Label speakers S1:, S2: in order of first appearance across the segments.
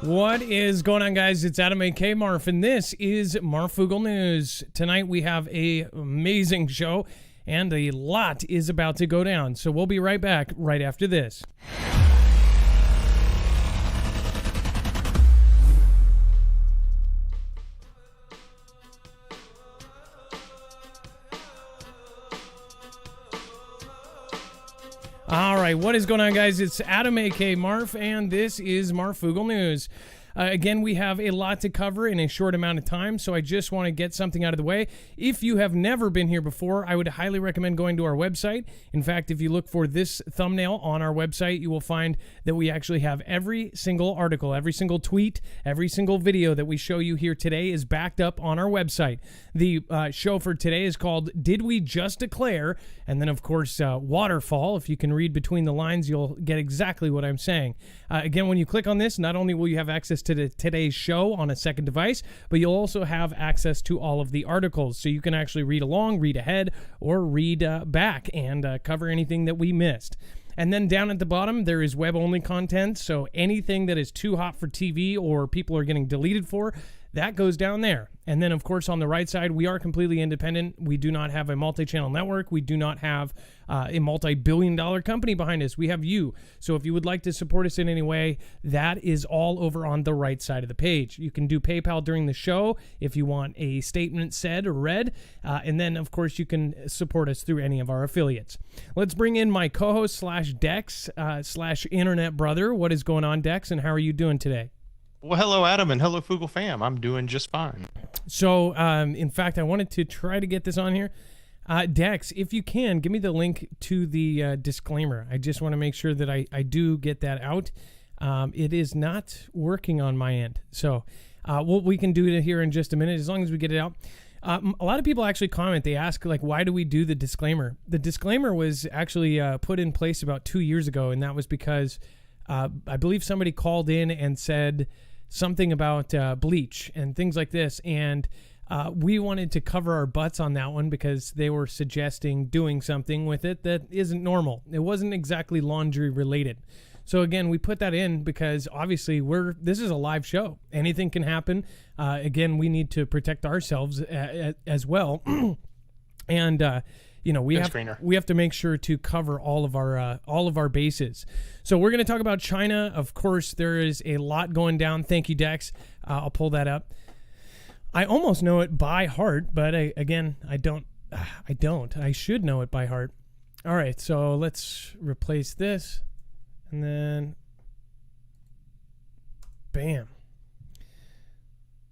S1: What is going on, guys? It's Adam A.K. Marf, and this is Marfoogle News. Tonight we have an amazing show, and a lot is about to go down. So we'll be right back right after this. All right, what is going on, guys? It's Adam A.K. Marf, and this is Marfoogle News. Again, we have a lot to cover in a short amount of time, so I just want to get something out of the way. If you have never been here before, I would highly recommend going to our website. In fact, if you look for this thumbnail on our website, you will find that we actually have every single article, every single tweet, every single video that we show you here today is backed up on our website. The show for today is called Did We Just Declare? And then, of course, Waterfall. If you can read between the lines, you'll get exactly what I'm saying. Again, when you click on this, not only will you have access to today's show on a second device, but you'll also have access to all of the articles. So you can actually read along, read ahead, or read back and cover anything that we missed. And then down at the bottom, there is web-only content. So anything that is too hot for TV or people are getting deleted for, that goes down there. And then, of course, on the right side, we are completely independent. We do not have a multi-channel network. We do not have a multi-billion-dollar company behind us. We have you. So if you would like to support us in any way, that is all over on the right side of the page. You can do PayPal during the show if you want a statement said or read. And then, of course, you can support us through any of our affiliates. Let's bring in my co-host / Dex / internet brother. What is going on, Dex, and how are you doing today?
S2: Well, hello, Adam, and hello, Foogle fam. I'm doing just fine.
S1: So, in fact, I wanted to try to get this on here. Dex, if you can, give me the link to the disclaimer. I just want to make sure that I do get that out. It is not working on my end. So, we can do it here in just a minute, as long as we get it out. A lot of people actually comment. They ask, like, why do we do the disclaimer? The disclaimer was actually put in place about 2 years ago, and that was because I believe somebody called in and said something about bleach and things like this, and we wanted to cover our butts on that one because they were suggesting doing something with it that isn't normal. It wasn't exactly laundry related. So again, we put that in because obviously this is a live show. Anything can happen. Again, we need to protect ourselves as well. And we have to make sure to cover all of our bases. So we're going to talk about China. Of course, there is a lot going down. Thank you, Dex. I'll pull that up. I almost know it by heart, but I don't. I should know it by heart. All right, so let's replace this, and then, bam.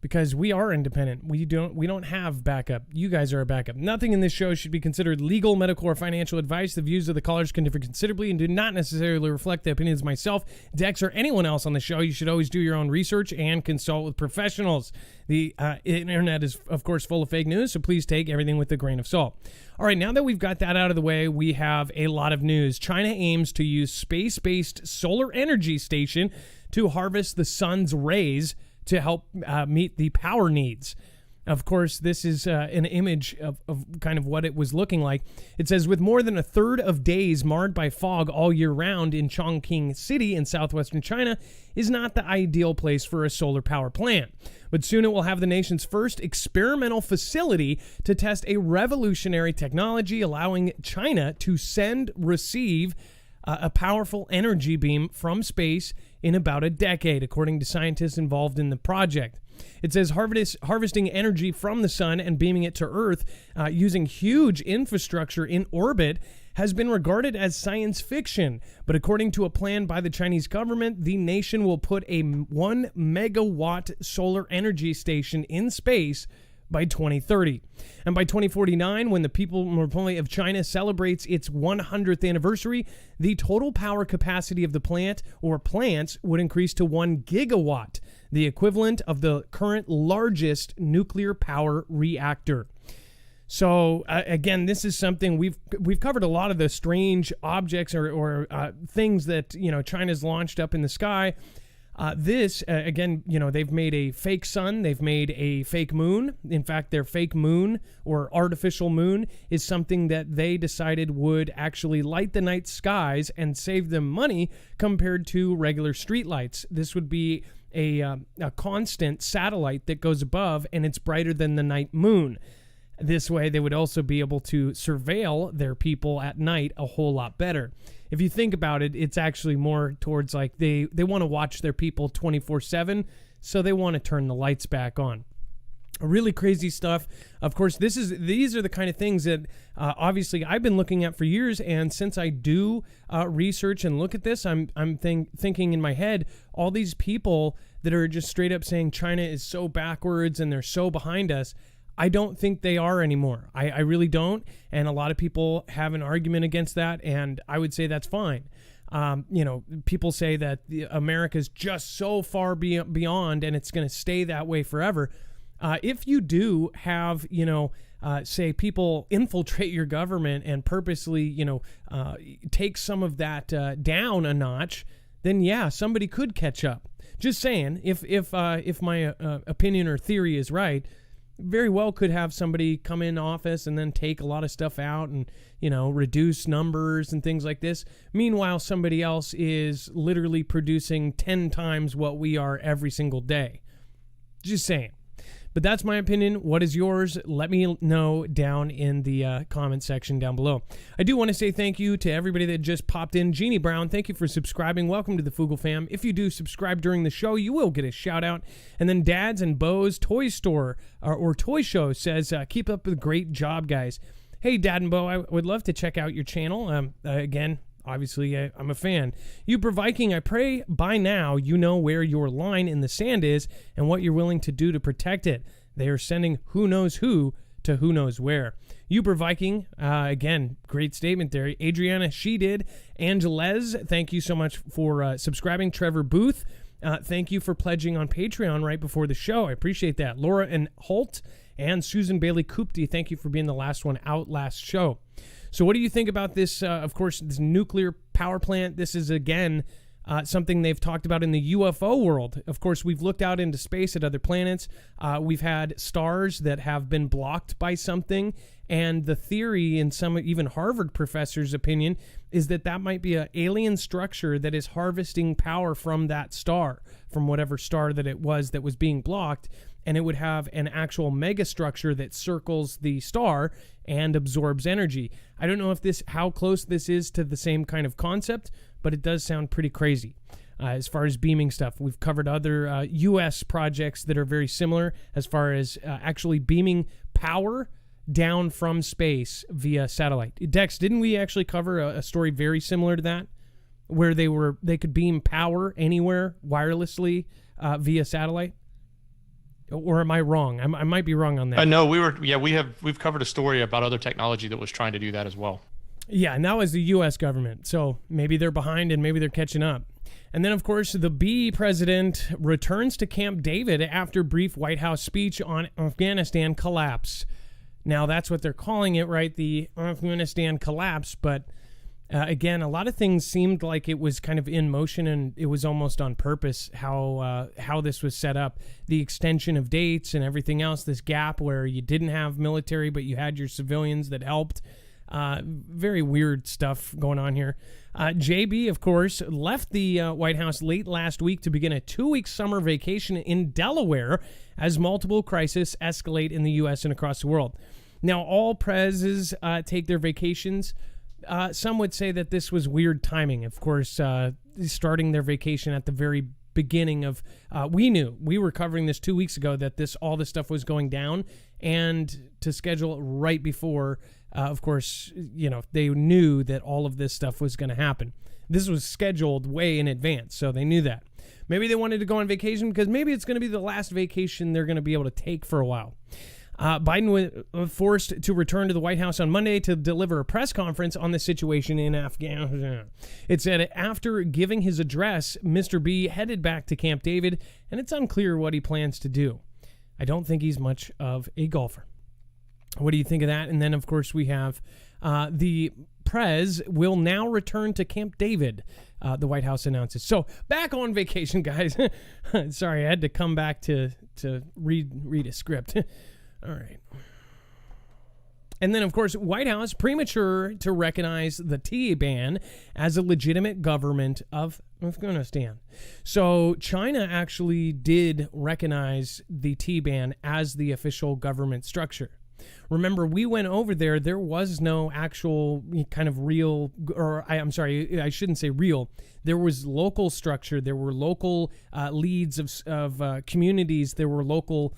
S1: Because we are independent. We don't have backup. You guys are a backup. Nothing in this show should be considered legal, medical, or financial advice. The views of the callers can differ considerably and do not necessarily reflect the opinions of myself, Dex, or anyone else on the show. You should always do your own research and consult with professionals. The internet is, of course, full of fake news, so please take everything with a grain of salt. All right, now that we've got that out of the way, we have a lot of news. China aims to use space-based solar energy station to harvest the sun's rays to help meet the power needs. Of course, this is an image of kind of what it was looking like. It says, with more than a third of days marred by fog all year round in Chongqing City in southwestern China is not the ideal place for a solar power plant. But soon it will have the nation's first experimental facility to test a revolutionary technology allowing China to receive a powerful energy beam from space in about a decade, according to scientists involved in the project. It says harvesting energy from the sun and beaming it to Earth using huge infrastructure in orbit has been regarded as science fiction. But according to a plan by the Chinese government, the nation will put a 1 megawatt solar energy station in space by 2030. And by 2049, when the People's Republic of China celebrates its 100th anniversary, the total power capacity of the plant or plants would increase to 1 gigawatt, the equivalent of the current largest nuclear power reactor. So again, this is something we've covered a lot of the strange objects or things that China's launched up in the sky. Again, they've made a fake sun. They've made a fake moon. In fact, their fake moon or artificial moon is something that they decided would actually light the night skies and save them money compared to regular street lights. This would be a constant satellite that goes above, and it's brighter than the night moon. This way, they would also be able to surveil their people at night a whole lot better. If you think about it, it's actually more towards like they want to watch their people 24/7, so they want to turn the lights back on. Really crazy stuff. Of course, these are the kind of things that obviously I've been looking at for years, and since I do research and look at this, I'm thinking in my head, all these people that are just straight up saying China is so backwards and they're so behind us. I don't think they are anymore. I really don't. And a lot of people have an argument against that, and I would say that's fine. People say that America's just so far beyond, and it's going to stay that way forever. If you do have, say people infiltrate your government and purposely, take some of that down a notch, then yeah, somebody could catch up. Just saying, if my opinion or theory is right, very well could have somebody come in office and then take a lot of stuff out and, reduce numbers and things like this. Meanwhile, somebody else is literally producing 10 times what we are every single day. Just saying. But that's my opinion. What is yours? Let me know down in the comment section down below. I do want to say thank you to everybody that just popped in. Jeannie Brown, thank you for subscribing. Welcome to the Foogle fam. If you do subscribe during the show, you will get a shout out. And then Dads and Bo's Toy Store or Toy Show says, keep up the great job, guys. Hey, Dad and Bo, I would love to check out your channel. Again, obviously, I'm a fan. Uber Viking, I pray by now you know where your line in the sand is and what you're willing to do to protect it. They are sending who knows who to who knows where. Uber Viking, again, great statement there. Adriana, she did. Angelez, thank you so much for subscribing. Trevor Booth, thank you for pledging on Patreon right before the show. I appreciate that. Laura and Holt and Susan Bailey Kupti, thank you for being the last one out last show. So what do you think about this, of course, this nuclear power plant? This is, again, something they've talked about in the UFO world. Of course, we've looked out into space at other planets. We've had stars that have been blocked by something. And the theory, in some even Harvard professors' opinion, is that might be an alien structure that is harvesting power from that star, from whatever star that it was that was being blocked. And it would have an actual megastructure that circles the star and absorbs energy. I don't know how close this is to the same kind of concept, but it does sound pretty crazy. As far as beaming stuff, we've covered other U.S. projects that are very similar as far as actually beaming power down from space via satellite. Dex, didn't we actually cover a story very similar to that, where they could beam power anywhere wirelessly via satellite? Or am I wrong? I might be wrong on that.
S2: No, we've covered a story about other technology that was trying to do that as well.
S1: Yeah, and that was the U.S. government. So maybe they're behind and maybe they're catching up. And then, of course, the B president returns to Camp David after brief White House speech on Afghanistan collapse. Now, that's what they're calling it, right? The Afghanistan collapse. But again, a lot of things seemed like it was kind of in motion, and it was almost on purpose how this was set up. The extension of dates and everything else, this gap where you didn't have military, but you had your civilians that helped. Very weird stuff going on here. JB, of course, left the White House late last week to begin a 2-week summer vacation in Delaware as multiple crises escalate in the U.S. and across the world. Now, all presidents take their vacations. Some would say that this was weird timing. Of course, starting their vacation at the very beginning of, we were covering this 2 weeks ago that all this stuff was going down, and to schedule it right before, of course, they knew that all of this stuff was going to happen. This was scheduled way in advance, so they knew that. Maybe they wanted to go on vacation because maybe it's going to be the last vacation they're going to be able to take for a while. Biden was forced to return to the White House on Monday to deliver a press conference on the situation in Afghanistan. It said after giving his address, Mr. B headed back to Camp David, and it's unclear what he plans to do. I don't think he's much of a golfer. What do you think of that? And then, of course, we have the Prez will now return to Camp David, the White House announces. So, back on vacation, guys. Sorry, I had to come back to read a script. All right. And then, of course, White House premature to recognize the Taliban as a legitimate government of Afghanistan. So China actually did recognize the T-ban as the official government structure. Remember, we went over there. There was no actual kind of real, or I'm sorry, I shouldn't say real. There was local structure. There were local leads of communities. There were local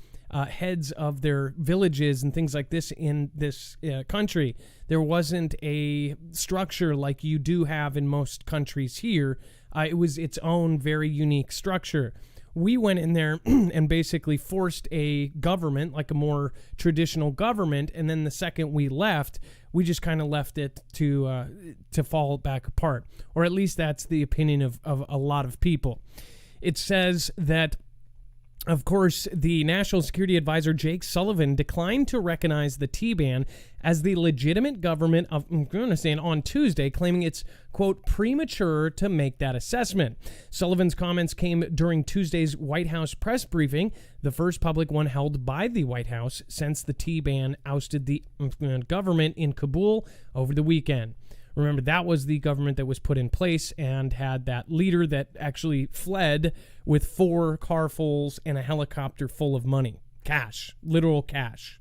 S1: heads of their villages and things like this in this country. There wasn't a structure like you do have in most countries here. It was its own very unique structure. We went in there and basically forced a government, like a more traditional government, and then the second we left, we just kind of left it to fall back apart. Or at least that's the opinion of a lot of people. It says that, of course, the National Security Advisor Jake Sullivan declined to recognize the T-ban as the legitimate government of Afghanistan on Tuesday, claiming it's, quote, premature to make that assessment. Sullivan's comments came during Tuesday's White House press briefing, the first public one held by the White House since the T-ban ousted the government in Kabul over the weekend. Remember, that was the government that was put in place and had that leader that actually fled with 4 carfuls and a helicopter full of money. Cash. Literal cash.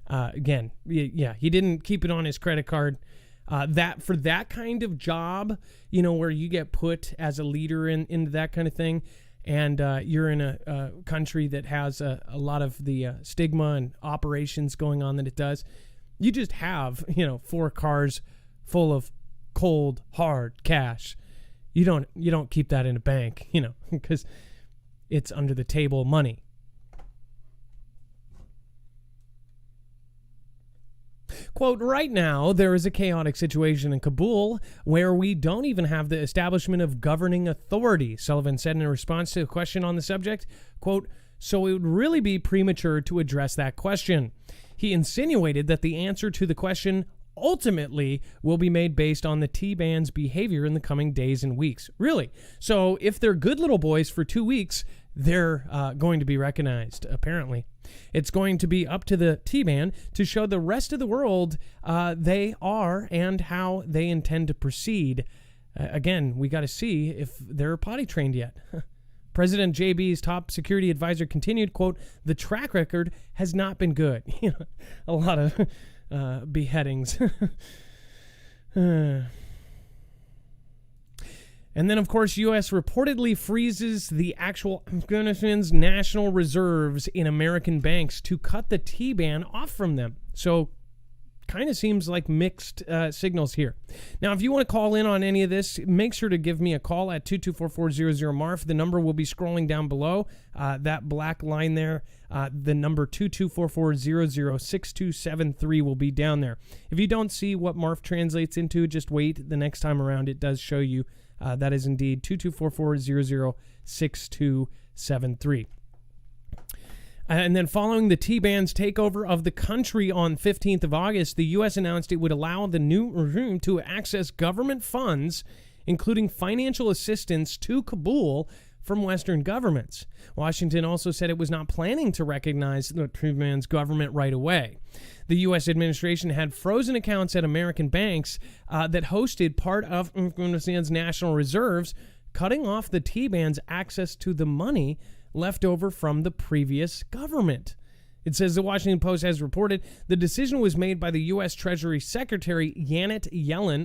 S1: Again, yeah, he didn't keep it on his credit card. That for that kind of job, where you get put as a leader into that kind of thing, and you're in a country that has a lot of the stigma and operations going on that it does, you just have, 4 cars full of cold, hard cash. You don't keep that in a bank, because it's under the table money. Quote, right now, there is a chaotic situation in Kabul where we don't even have the establishment of governing authority, Sullivan said in response to a question on the subject. Quote, so it would really be premature to address that question. He insinuated that the answer to the question ultimately will be made based on the T-ban's behavior in the coming days and weeks. Really? So if they're good little boys for 2 weeks, they're going to be recognized, apparently. It's going to be up to the T-ban to show the rest of the world they are and how they intend to proceed. Again, we got to see if they're potty trained yet. President JB's top security advisor continued, quote, the track record has not been good. A lot of beheadings. And then, of course, U.S. reportedly freezes the actual Afghanistan's national reserves in American banks to cut the T-ban off from them. So, kind of seems like mixed signals here. Now, if you want to call in on any of this, make sure to give me a call at 224-400-MARF. The number will be scrolling down below. That black line there, the number 224-400-6273 will be down there. If you don't see what MARF translates into, just wait. The next time around, it does show you. That is indeed 224-400-6273. And then following the T-ban's takeover of the country on 15th of August, the U.S. announced it would allow the new regime to access government funds, including financial assistance to Kabul from Western governments. Washington also said it was not planning to recognize the T-ban's government right away. The U.S. administration had frozen accounts at American banks that hosted part of Afghanistan's national reserves, cutting off the T-ban's access to the money left over from the previous government. It says the Washington Post has reported the decision was made by the U.S. Treasury Secretary Janet Yellen,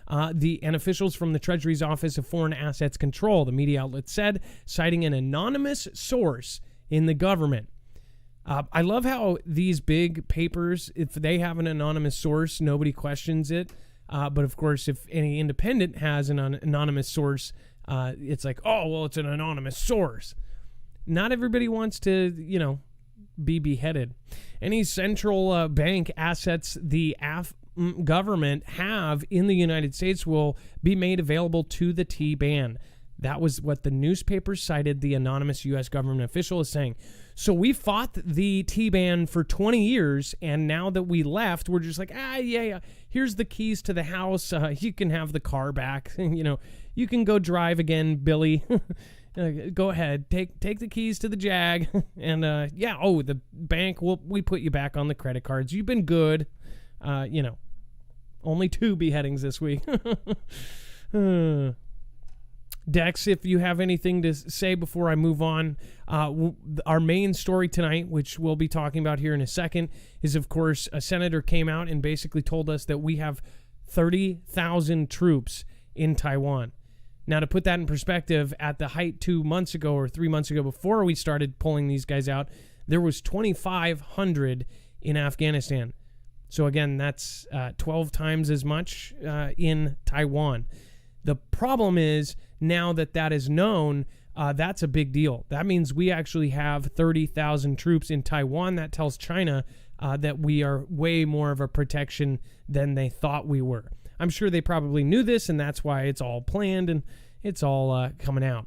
S1: and officials from the Treasury's Office of Foreign Assets Control, the media outlet said, citing an anonymous source in the government. I love how these big papers, if they have an anonymous source, nobody questions it. But of course, if any independent has an anonymous source, it's like, oh, well, it's an anonymous source. Not everybody wants to, be beheaded. Any central bank assets the government have in the United States will be made available to the T-ban. That was what the newspaper cited the anonymous U.S. government official as saying. So we fought the T-ban for 20 years, and now that we left, we're just like, yeah, here's the keys to the house. You can have the car back. You can go drive again, Billy. Go ahead. Take the keys to the Jag. And, the bank, we put you back on the credit cards. You've been good. Only 2 beheadings this week. Dex, if you have anything to say before I move on, our main story tonight, which we'll be talking about here in a second, is, of course, a senator came out and basically told us that we have 30,000 troops in Taiwan. Now, to put that in perspective, at the height 2 months ago or 3 months ago, before we started pulling these guys out, there was 2,500 in Afghanistan. So again, that's 12 times as much in Taiwan. The problem is, now that is known, that's a big deal. That means we actually have 30,000 troops in Taiwan. That tells China that we are way more of a protection than they thought we were. I'm sure they probably knew this, and that's why it's all planned and it's all coming out.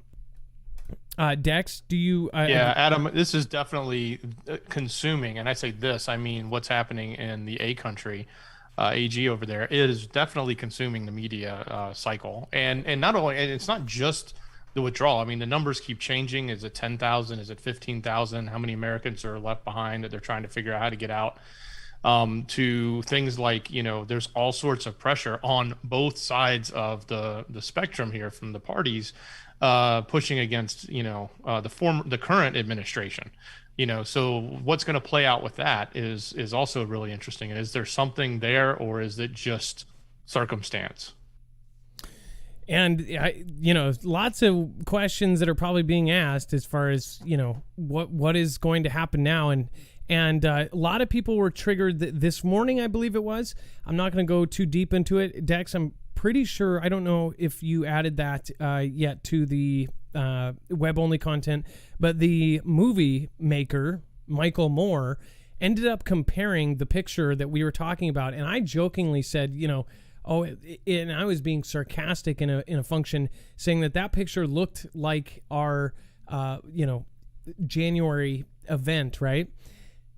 S1: Dex, do you...
S2: Adam, this is definitely consuming, and I say this, I mean what's happening in the A country, AG over there. It is definitely consuming the media cycle. And not only, and it's not just the withdrawal. I mean, the numbers keep changing. Is it 10,000? Is it 15,000? How many Americans are left behind that they're trying to figure out how to get out? To things like, there's all sorts of pressure on both sides of the spectrum here from the parties, pushing against, the current administration, so what's going to play out with that is also really interesting. And is there something there, or is it just circumstance?
S1: And, lots of questions that are probably being asked as far as, what is going to happen now. And a lot of people were triggered this morning, I believe it was. I'm not going to go too deep into it. Dex, I'm pretty sure, I don't know if you added that yet to the web-only content, but the movie maker, Michael Moore, ended up comparing the picture that we were talking about. And I jokingly said, and I was being sarcastic in a function, saying that picture looked like our, January event, right?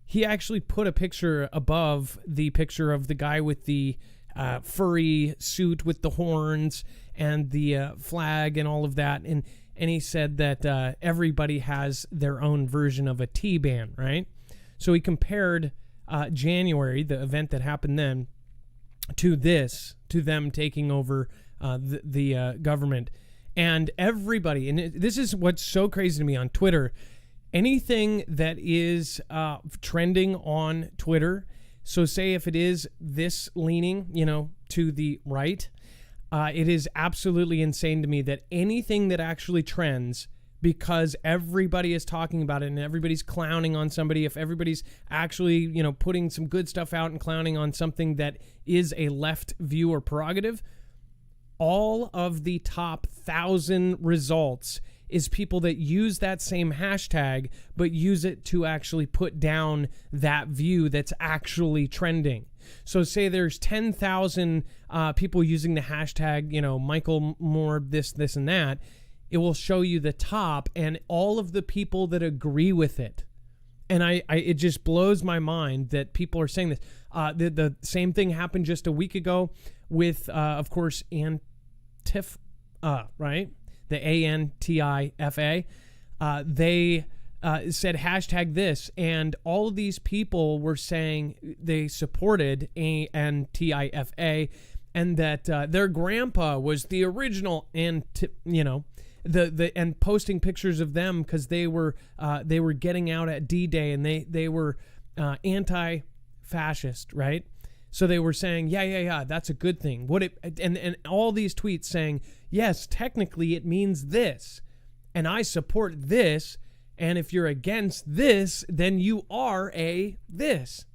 S1: He actually put a picture above the picture of the guy with the furry suit with the horns and the flag and all of that. And he said that everybody has their own version of a T-ban, right? So he compared January, the event that happened then, to them taking over the government. And everybody, and this is what's so crazy to me on Twitter, anything that is trending on Twitter, so say if it is this leaning, to the right, it is absolutely insane to me that anything that actually trends, because everybody is talking about it and everybody's clowning on somebody, if everybody's actually, putting some good stuff out and clowning on something that is a left view or prerogative, all of the top 1,000 results is people that use that same hashtag, but use it to actually put down that view that's actually trending. So say there's 10,000 people using the hashtag, Michael Moore, this, and that. It will show you the top and all of the people that agree with it. And it just blows my mind that people are saying this. The same thing happened just a week ago with, of course, Antifa, right? The ANTIFA. They said hashtag this, and all of these people were saying they supported ANTIFA, and that their grandpa was the original, and and posting pictures of them because they were getting out at D-Day, and they were anti-fascist, right? So they were saying, yeah, that's a good thing. And all these tweets saying, yes, technically it means this, and I support this, and if you're against this, then you are a this.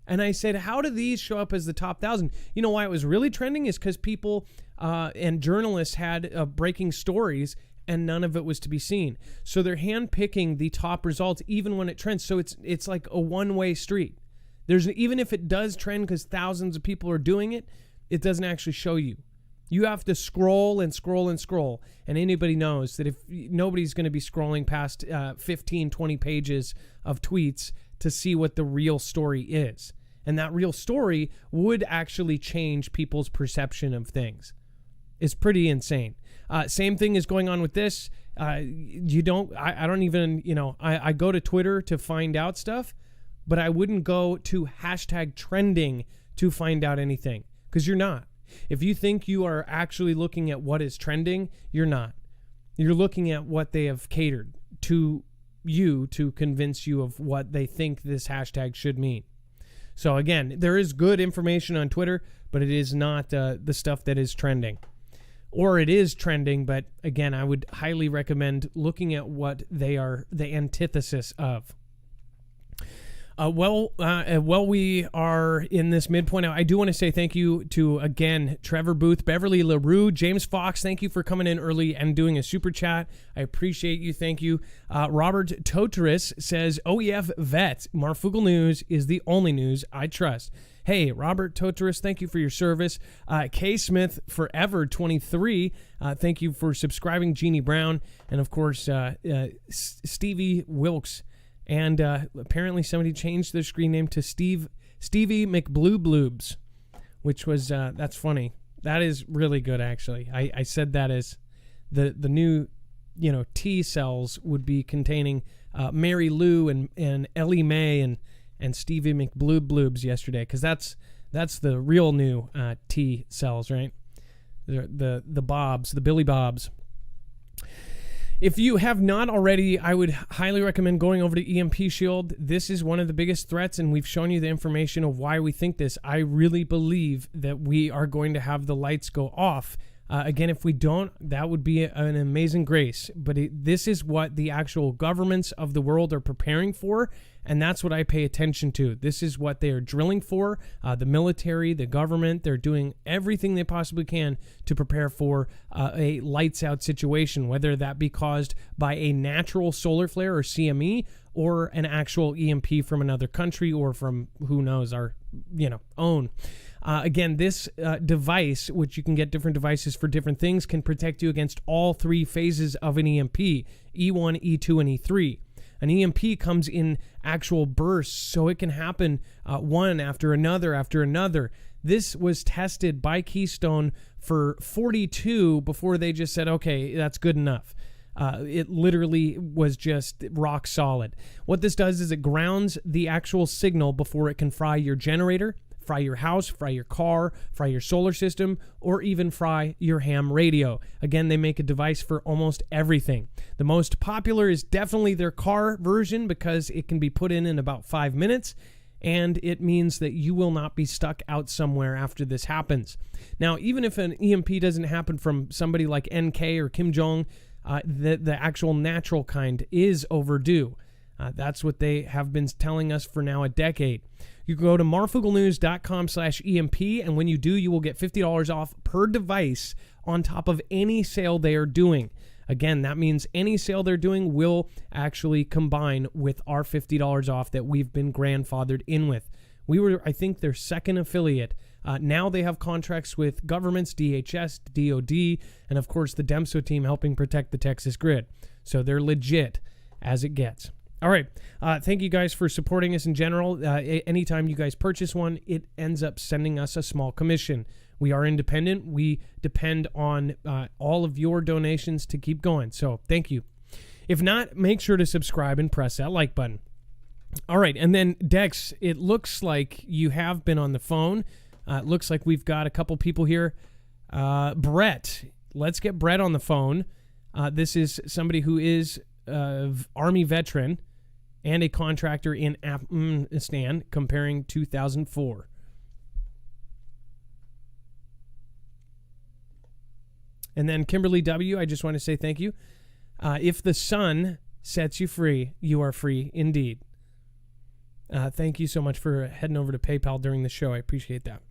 S1: And I said, how do these show up as the top 1,000? You know why it was really trending is because people and journalists had breaking stories, and none of it was to be seen. So they're handpicking the top results even when it trends. So it's like a one-way street. Even if it does trend because thousands of people are doing it, it doesn't actually show you. You have to scroll and scroll and scroll. And anybody knows that if nobody's going to be scrolling past 15, 20 pages of tweets to see what the real story is. And that real story would actually change people's perception of things. It's pretty insane. Same thing is going on with this. I don't even, I go to Twitter to find out stuff, but I wouldn't go to hashtag trending to find out anything, because you're not. If you think you are actually looking at what is trending, you're not. You're looking at what they have catered to you to convince you of what they think this hashtag should mean. So again, there is good information on Twitter, but it is not the stuff that is trending. Or it is trending, but again, I would highly recommend looking at what they are the antithesis of. While we are in this midpoint, I do want to say thank you to, again, Trevor Booth, Beverly LaRue, James Fox. Thank you for coming in early and doing a super chat. I appreciate you. Thank you. Robert Toteris says, OEF vet, Marfoogle News is the only news I trust. Hey, Robert Toteris, thank you for your service. K. Smith Forever 23, thank you for subscribing. Jeannie Brown, and of course, Stevie Wilkes. And apparently somebody changed their screen name to Stevie McBloobloobs, which was, that's funny. That is really good, actually. I said that as the new, T cells would be containing Mary Lou and Ellie Mae and Stevie McBloobloobs yesterday, because that's the real new T cells, right? The Bobs, the Billy Bobs. If you have not already, I would highly recommend going over to EMP Shield. This is one of the biggest threats, and we've shown you the information of why we think this. I really believe that we are going to have the lights go off. Again, if we don't, that would be an amazing grace. But this is what the actual governments of the world are preparing for, and that's what I pay attention to. This is what they are drilling for. The military, the government, they're doing everything they possibly can to prepare for a lights-out situation, whether that be caused by a natural solar flare or CME, or an actual EMP from another country, or from, who knows, our own. Again, this device, which you can get different devices for different things, can protect you against all three phases of an EMP, E1, E2, and E3. An EMP comes in actual bursts, so it can happen one after another. This was tested by Keystone for 42 before they just said, okay, that's good enough. It literally was just rock solid. What this does is it grounds the actual signal before it can fry your generator, fry your house, fry your car, fry your solar system, or even fry your ham radio. Again, they make a device for almost everything. The most popular is definitely their car version, because it can be put in about 5 minutes, and it means that you will not be stuck out somewhere after this happens. Now, even if an EMP doesn't happen from somebody like NK or Kim Jong, the actual natural kind is overdue. That's what they have been telling us for now a decade. You can go to marfooglenews.com/EMP, and when you do, you will get $50 off per device on top of any sale they are doing. Again, that means any sale they're doing will actually combine with our $50 off that we've been grandfathered in with. We were, I think, their second affiliate. Now they have contracts with governments, DHS, DOD, and of course the DEMSO team helping protect the Texas grid. So they're legit as it gets. All right. Thank you guys for supporting us in general. Anytime you guys purchase one, it ends up sending us a small commission. We are independent. We depend on all of your donations to keep going. So thank you. If not, make sure to subscribe and press that like button. All right. And then, Dex, it looks like you have been on the phone. It looks like we've got a couple people here. Brett. Let's get Brett on the phone. This is somebody who is Army veteran and a contractor in Afghanistan, comparing 2004. And then Kimberly W., I just want to say thank you. If the sun sets you free, you are free indeed. Thank you so much for heading over to PayPal during the show. I appreciate that.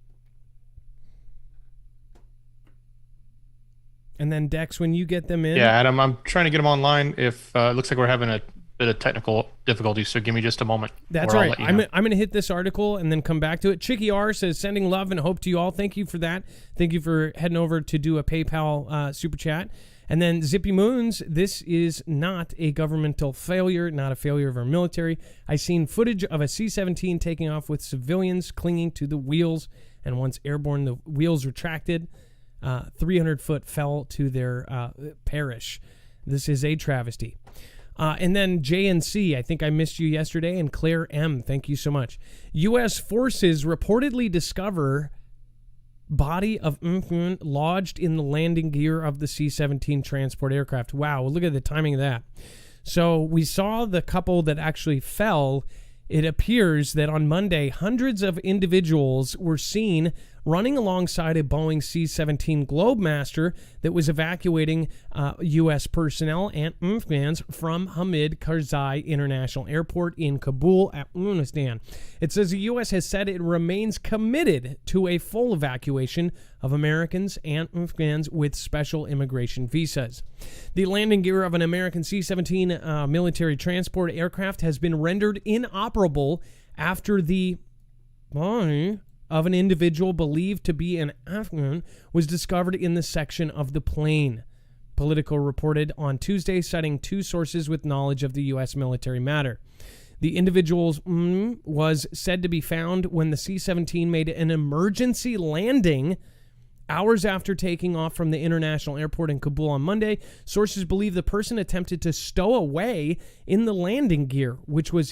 S1: And then, Dex, when you get them in...
S2: Yeah, Adam, I'm trying to get them online. If it looks like we're having a bit of technical difficulties, so give me just a moment.
S1: That's all right. I'm going to hit this article and then come back to it. Chicky R says, sending love and hope to you all. Thank you for that. Thank you for heading over to do a PayPal super chat. And then Zippy Moons, this is not a governmental failure, not a failure of our military. I seen footage of a C-17 taking off with civilians clinging to the wheels, and once airborne, the wheels retracted. 300 foot fell to their perish. This is a travesty. And then JNC, I think I missed you yesterday, and Claire M, thank you so much. U.S. forces reportedly discover body of lodged in the landing gear of the C-17 transport aircraft. Wow, look at the timing of that. So we saw the couple that actually fell. It appears that on Monday, hundreds of individuals were seen running alongside a Boeing C-17 Globemaster that was evacuating U.S. personnel and Afghans from Hamid Karzai International Airport in Kabul, Afghanistan. It says the U.S. has said it remains committed to a full evacuation of Americans and Afghans with special immigration visas. The landing gear of an American C-17 military transport aircraft has been rendered inoperable after the body of an individual believed to be an Afghan was discovered in the section of the plane. Politico reported on Tuesday, citing two sources with knowledge of the U.S. military matter. The individual was said to be found when the C-17 made an emergency landing hours after taking off from the international airport in Kabul on Monday. Sources believe the person attempted to stow away in the landing gear, which was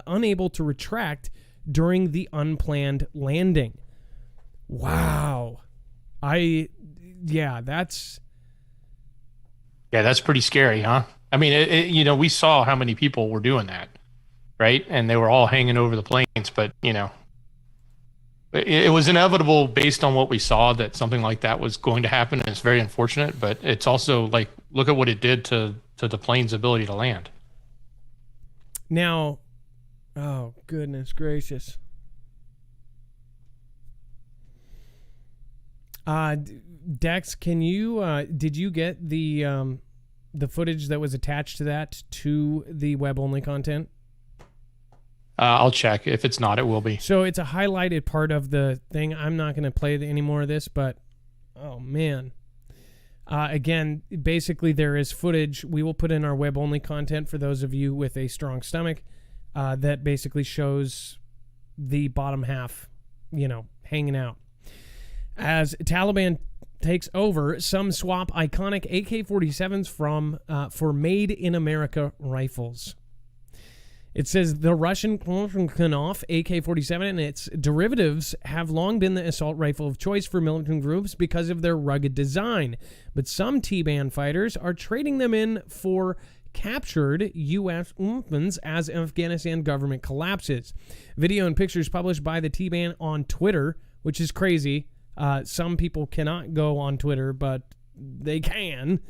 S1: unable to retract during the unplanned landing. Wow. That's
S2: pretty scary, huh? I mean, we saw how many people were doing that, right? And they were all hanging over the planes, but, it was inevitable based on what we saw that something like that was going to happen, and it's very unfortunate, but it's also like, look at what it did to the plane's ability to land.
S1: Now, oh, goodness gracious. Dex, did you get the footage that was attached to that to the web-only content?
S2: I'll check. If it's not, it will be.
S1: So it's a highlighted part of the thing. I'm not going to play any more of this, but, oh, man. Again, basically there is footage we will put in our web-only content for those of you with a strong stomach that basically shows the bottom half, hanging out. As Taliban takes over, some swap iconic AK-47s for Made in America rifles. It says the Russian Knopf AK-47 and its derivatives have long been the assault rifle of choice for militant groups because of their rugged design. But some T-band fighters are trading them in for captured U.S. weapons as Afghanistan government collapses. Video and pictures published by the T-band on Twitter, which is crazy. Some people cannot go on Twitter, but they can.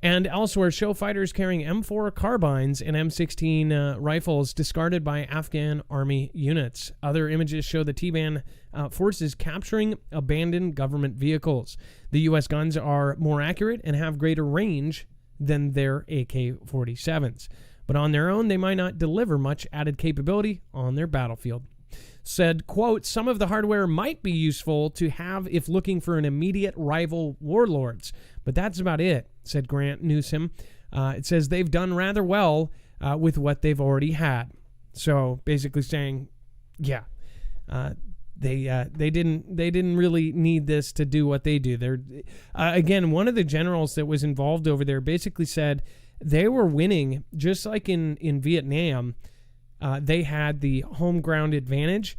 S1: And elsewhere, show fighters carrying M4 carbines and M16 rifles discarded by Afghan army units. Other images show the T-band forces capturing abandoned government vehicles. The U.S. guns are more accurate and have greater range than their AK-47s. But on their own, they might not deliver much added capability on their battlefield. Said, quote, some of the hardware might be useful to have if looking for an immediate rival warlords, but that's about it, said Grant Newsom. It says they've done rather well with what they've already had. So basically saying, yeah, they didn't really need this to do what they do. They're again, one of the generals that was involved over there basically said they were winning, just like in Vietnam. They had the home ground advantage.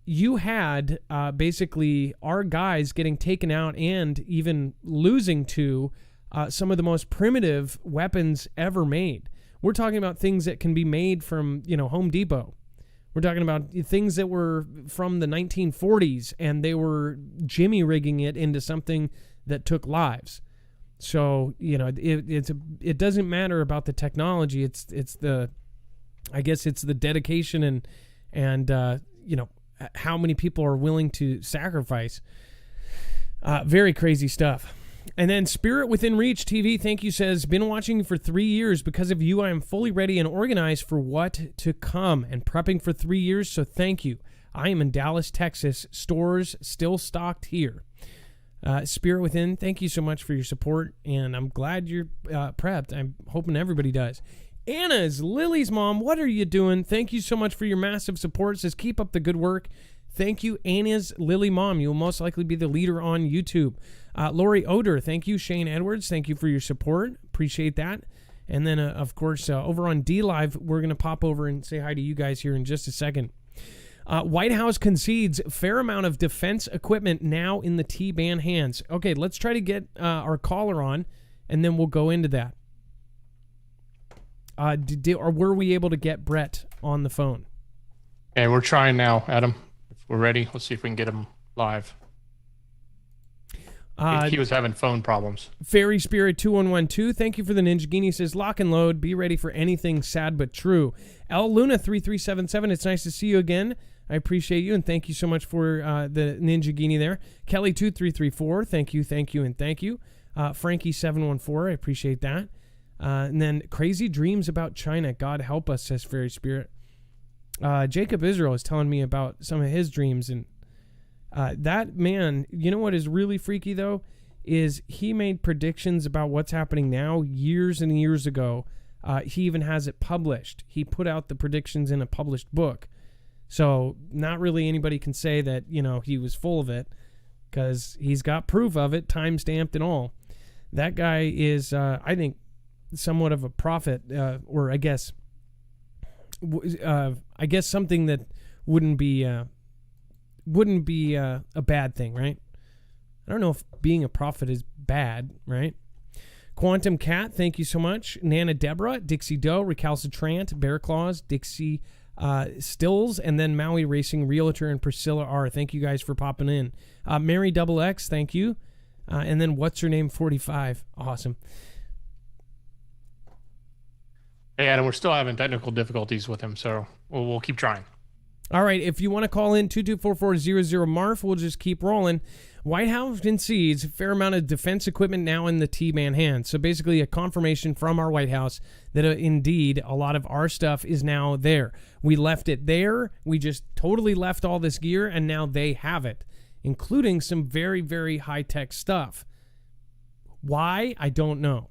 S1: You had basically our guys getting taken out and even losing to some of the most primitive weapons ever made. We're talking about things that can be made from, Home Depot. We're talking about things that were from the 1940s, and they were jimmy rigging it into something that took lives. So, it doesn't matter about the technology. It's the dedication and how many people are willing to sacrifice. Very crazy stuff. And then Spirit Within Reach TV, thank you, says, been watching for 3 years. Because of you, I am fully ready and organized for what to come and prepping for 3 years. So thank you. I am in Dallas, Texas. Stores still stocked here. Spirit Within, thank you so much for your support. And I'm glad you're prepped. I'm hoping everybody does. Anna is Lily's mom. What are you doing? Thank you so much for your massive support. Says, keep up the good work. Thank you, Anna's Lily mom. You will most likely be the leader on YouTube. Lori Oder, thank you. Shane Edwards, thank you for your support. Appreciate that. And then, of course, over on D Live, we're going to pop over and say hi to you guys here in just a second. White House concedes fair amount of defense equipment now in the T-Ban hands. Okay, let's try to get our caller on, and then we'll go into that. Or were we able to get Brett on the phone?
S2: And we're trying now, Adam. If we're ready, let's see if we can get him live. He was having phone problems.
S1: Fairy Spirit 2112, thank you for the Ninja Genie. Says, lock and load, be ready for anything sad but true. L Luna 3377, it's nice to see you again. I appreciate you, and thank you so much for the Ninja Genie there. Kelly 2334, thank you, and thank you. Frankie 714, I appreciate that. And then Crazy Dreams About China, God help us, says Fairy Spirit. Jacob Israel is telling me about some of his dreams, and that man, you know what is really freaky though, is he made predictions about what's happening now years and years ago. He even has it published. He put out the predictions in a published book. So not really anybody can say that, he was full of it, because he's got proof of it, time-stamped and all. That guy is, I think, somewhat of a prophet, or I guess something that wouldn't be a bad thing, right? I don't know if being a prophet is bad, right? Quantum Cat, thank you so much. Nana Deborah, Dixie Doe, Recalcitrant, Bear Claws, Dixie Stills, and then Maui Racing Realtor and Priscilla R. Thank you guys for popping in. Mary Double X, thank you. And then What's Her Name 45. Awesome.
S2: Hey, Adam, we're still having technical difficulties with him, so we'll keep trying.
S1: All right, if you want to call in 224400 Marf, we'll just keep rolling. White House concedes a fair amount of defense equipment now in the T-Ban hands. So basically a confirmation from our White House that indeed a lot of our stuff is now there. We left it there. We just totally left all this gear, and now they have it, including some very, very high-tech stuff. Why? I don't know.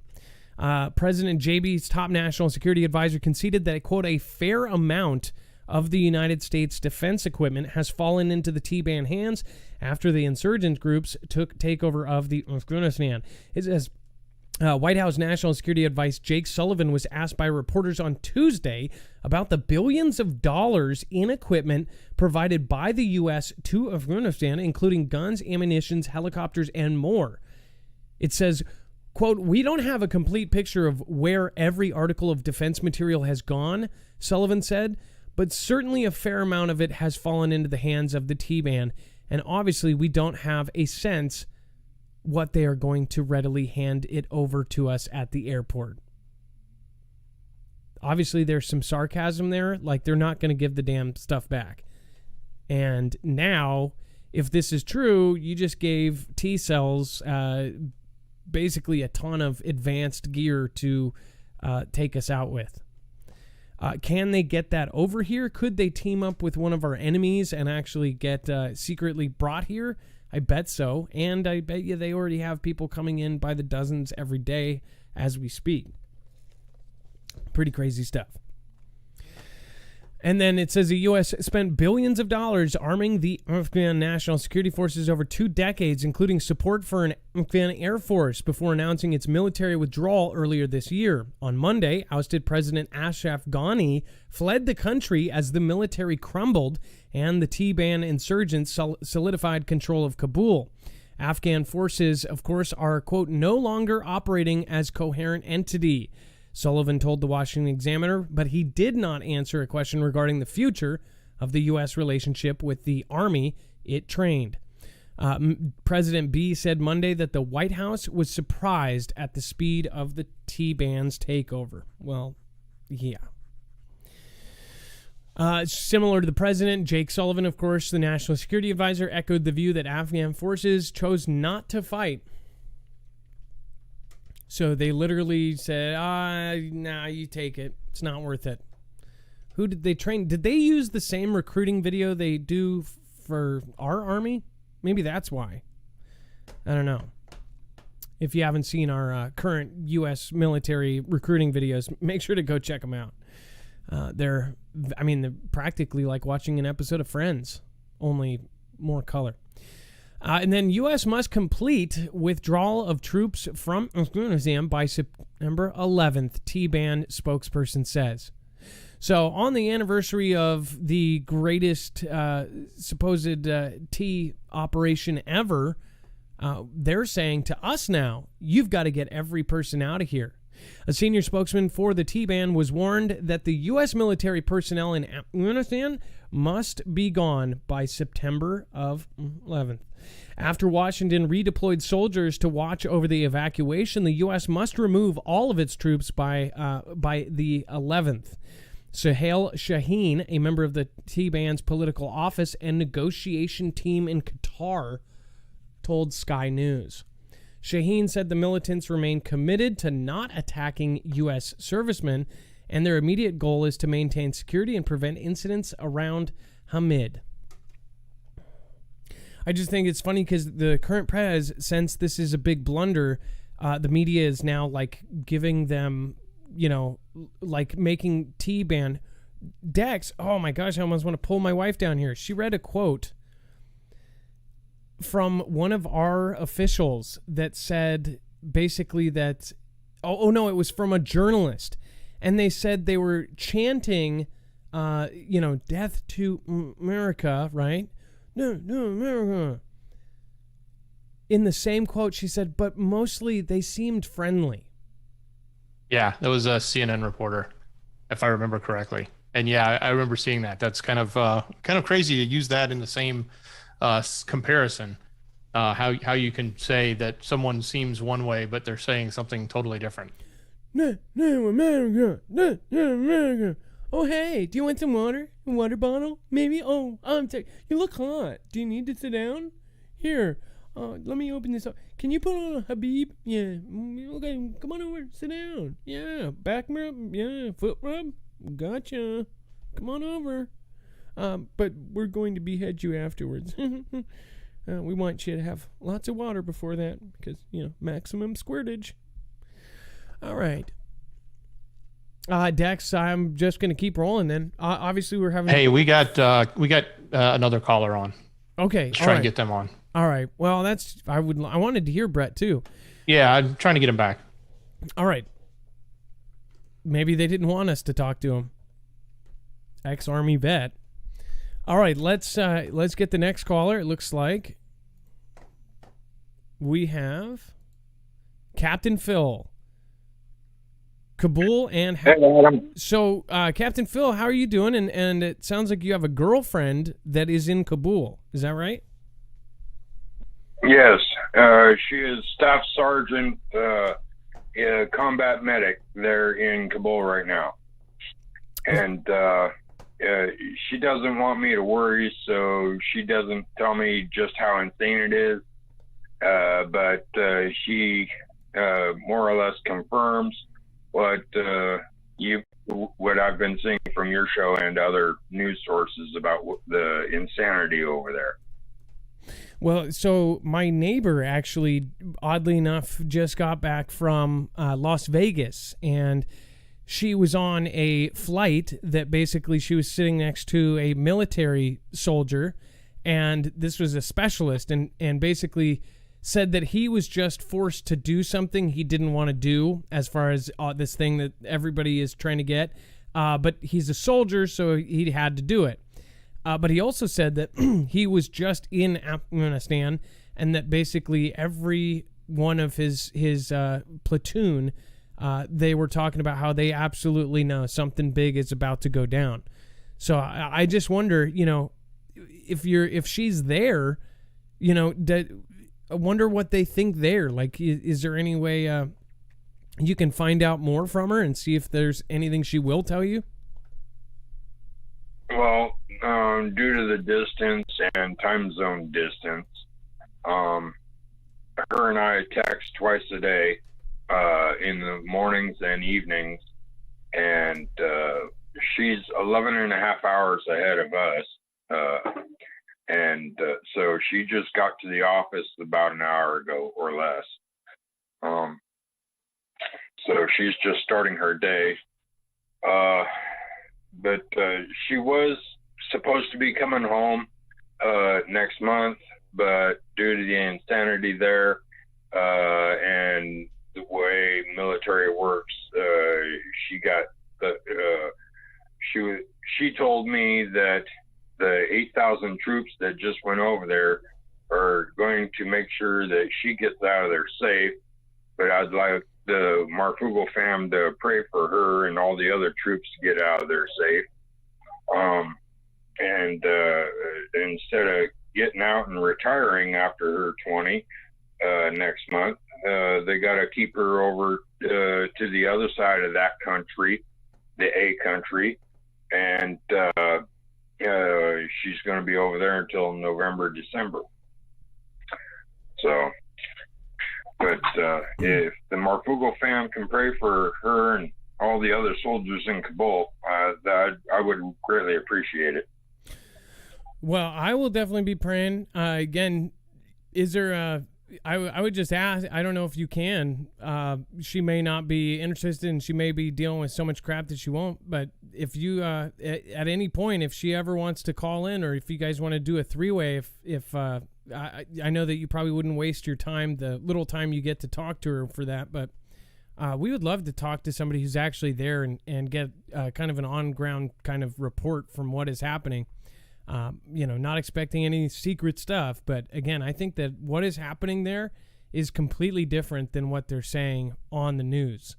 S1: President JB's top national security advisor conceded that, quote, a fair amount of the United States defense equipment has fallen into the T-Ban hands after the insurgent groups took takeover of the Afghanistan. It says White House National Security Advisor Jake Sullivan was asked by reporters on Tuesday about the billions of dollars in equipment provided by the U.S. to Afghanistan, including guns, ammunition, helicopters, and more. It says, quote, we don't have a complete picture of where every article of defense material has gone, Sullivan said, but certainly a fair amount of it has fallen into the hands of the T-Ban, and obviously we don't have a sense what they are going to readily hand it over to us at the airport. Obviously there's some sarcasm there, like they're not going to give the damn stuff back. And now, if this is true, you just gave T-cells basically a ton of advanced gear to take us out with. Can they get that over here? Could they team up with one of our enemies and actually get secretly brought here? I bet so. And I bet you they already have people coming in by the dozens every day as we speak. Pretty crazy stuff. And then it says the U.S. spent billions of dollars arming the Afghan National Security Forces over 2 decades, including support for an Afghan Air Force, before announcing its military withdrawal earlier this year. On Monday, ousted President Ashraf Ghani fled the country as the military crumbled and the T-Ban insurgents solidified control of Kabul. Afghan forces, of course, are, quote, no longer operating as coherent entity, Sullivan told the Washington Examiner, but he did not answer a question regarding the future of the U.S. relationship with the Army it trained. President B said Monday that the White House was surprised at the speed of the T-Ban's takeover. Well, yeah. Similar to the president, Jake Sullivan, of course, the National Security Advisor, echoed the view that Afghan forces chose not to fight. So they literally said, nah, you take it. It's not worth it. Who did they train? Did they use the same recruiting video they do for our army? Maybe that's why. I don't know. If you haven't seen our current U.S. military recruiting videos, make sure to go check them out. They're practically like watching an episode of Friends, only more color. And then U.S. must complete withdrawal of troops from Afghanistan by September 11th, T-Ban spokesperson says. So on the anniversary of the greatest supposed tea operation ever, they're saying to us now, you've got to get every person out of here. A senior spokesman for the tea ban was warned that the U.S. military personnel in Afghanistan must be gone by September of 11th. After Washington redeployed soldiers to watch over the evacuation, the U.S. must remove all of its troops by the 11th. Suhail Shaheen, a member of the T-Ban's political office and negotiation team in Qatar, told Sky News. Shaheen said the militants remain committed to not attacking U.S. servicemen, and their immediate goal is to maintain security and prevent incidents around Hamid. I just think it's funny because the current prez, since this is a big blunder, the media is now like giving them, like making T-ban. Dex, oh my gosh, I almost want to pull my wife down here. She read a quote from one of our officials that said basically that, oh no, it was from a journalist. And they said they were chanting, death to America, right? No, America. In the same quote, she said, but mostly they seemed friendly.
S2: Yeah, that was a CNN reporter, if I remember correctly. And yeah, I remember seeing that. That's kind of crazy to use that in the same comparison. How you can say that someone seems one way, but they're saying something totally different.
S1: No, America. No, America. Oh, hey, do you want some water? A water bottle? Maybe? Oh, I'm sorry. You look hot. Do you need to sit down? Here, let me open this up. Can you put on a Habib? Yeah. Okay, come on over. Sit down. Yeah. Back rub? Yeah. Foot rub? Gotcha. Come on over. But we're going to behead you afterwards. We want you to have lots of water before that because, maximum squirtage. All right. Dex, I'm just going to keep rolling then. Obviously, we're having...
S2: Hey, we got another caller on.
S1: Okay.
S2: Let's try and get them on.
S1: All right. Well, I wanted to hear Brett, too.
S2: Yeah, I'm trying to get him back.
S1: All right. Maybe they didn't want us to talk to him. Ex-Army vet. All right, let's get the next caller. It looks like we have Captain Phil, Kabul, and
S3: hey, Adam.
S1: So, Captain Phil, how are you doing? And it sounds like you have a girlfriend that is in Kabul. Is that right?
S3: Yes, she is Staff Sergeant, combat medic there in Kabul right now, and she doesn't want me to worry, so she doesn't tell me just how insane it is, but she more or less confirms what I've been seeing from your show and other news sources about the insanity over there.
S1: Well, so my neighbor actually, oddly enough, just got back from Las Vegas, and she was on a flight that basically she was sitting next to a military soldier, and this was a specialist, and basically said that he was just forced to do something he didn't want to do as far as this thing that everybody is trying to get. But he's a soldier, so he had to do it. But he also said that he was just in Afghanistan, and that basically every one of his platoon, they were talking about how they absolutely know something big is about to go down. So I just wonder, if she's there, I wonder what they think there. Like, is there any way you can find out more from her and see if there's anything she will tell you?
S3: Well, due to the distance and time zone distance, her and I text twice a day, in the mornings and evenings, and she's 11 and a half hours ahead of us. And so she just got to the office about an hour ago or less. So she's just starting her day. But she was supposed to be coming home next month, but due to the insanity there and the way military works, she told me that the 8,000 troops that just went over there are going to make sure that she gets out of there safe. But I'd like the Marfoogle fam to pray for her and all the other troops to get out of there safe. And instead of getting out and retiring after her 20 next month, they got to keep her over to the other side of that country, the A country, and she's going to be over there until November, December. So, but if the Marfoogle fam can pray for her and all the other soldiers in Kabul, I would greatly appreciate it.
S1: Well, I will definitely be praying. Again, is there I would just ask, I don't know if you can. She may not be interested and she may be dealing with so much crap that she won't. But if you, at any point, if she ever wants to call in, or if you guys want to do a three-way, if I know that you probably wouldn't waste your time, the little time you get to talk to her for that. But we would love to talk to somebody who's actually there and get kind of an on-ground kind of report from what is happening. Not expecting any secret stuff, but again, I think that what is happening there is completely different than what they're saying on the news.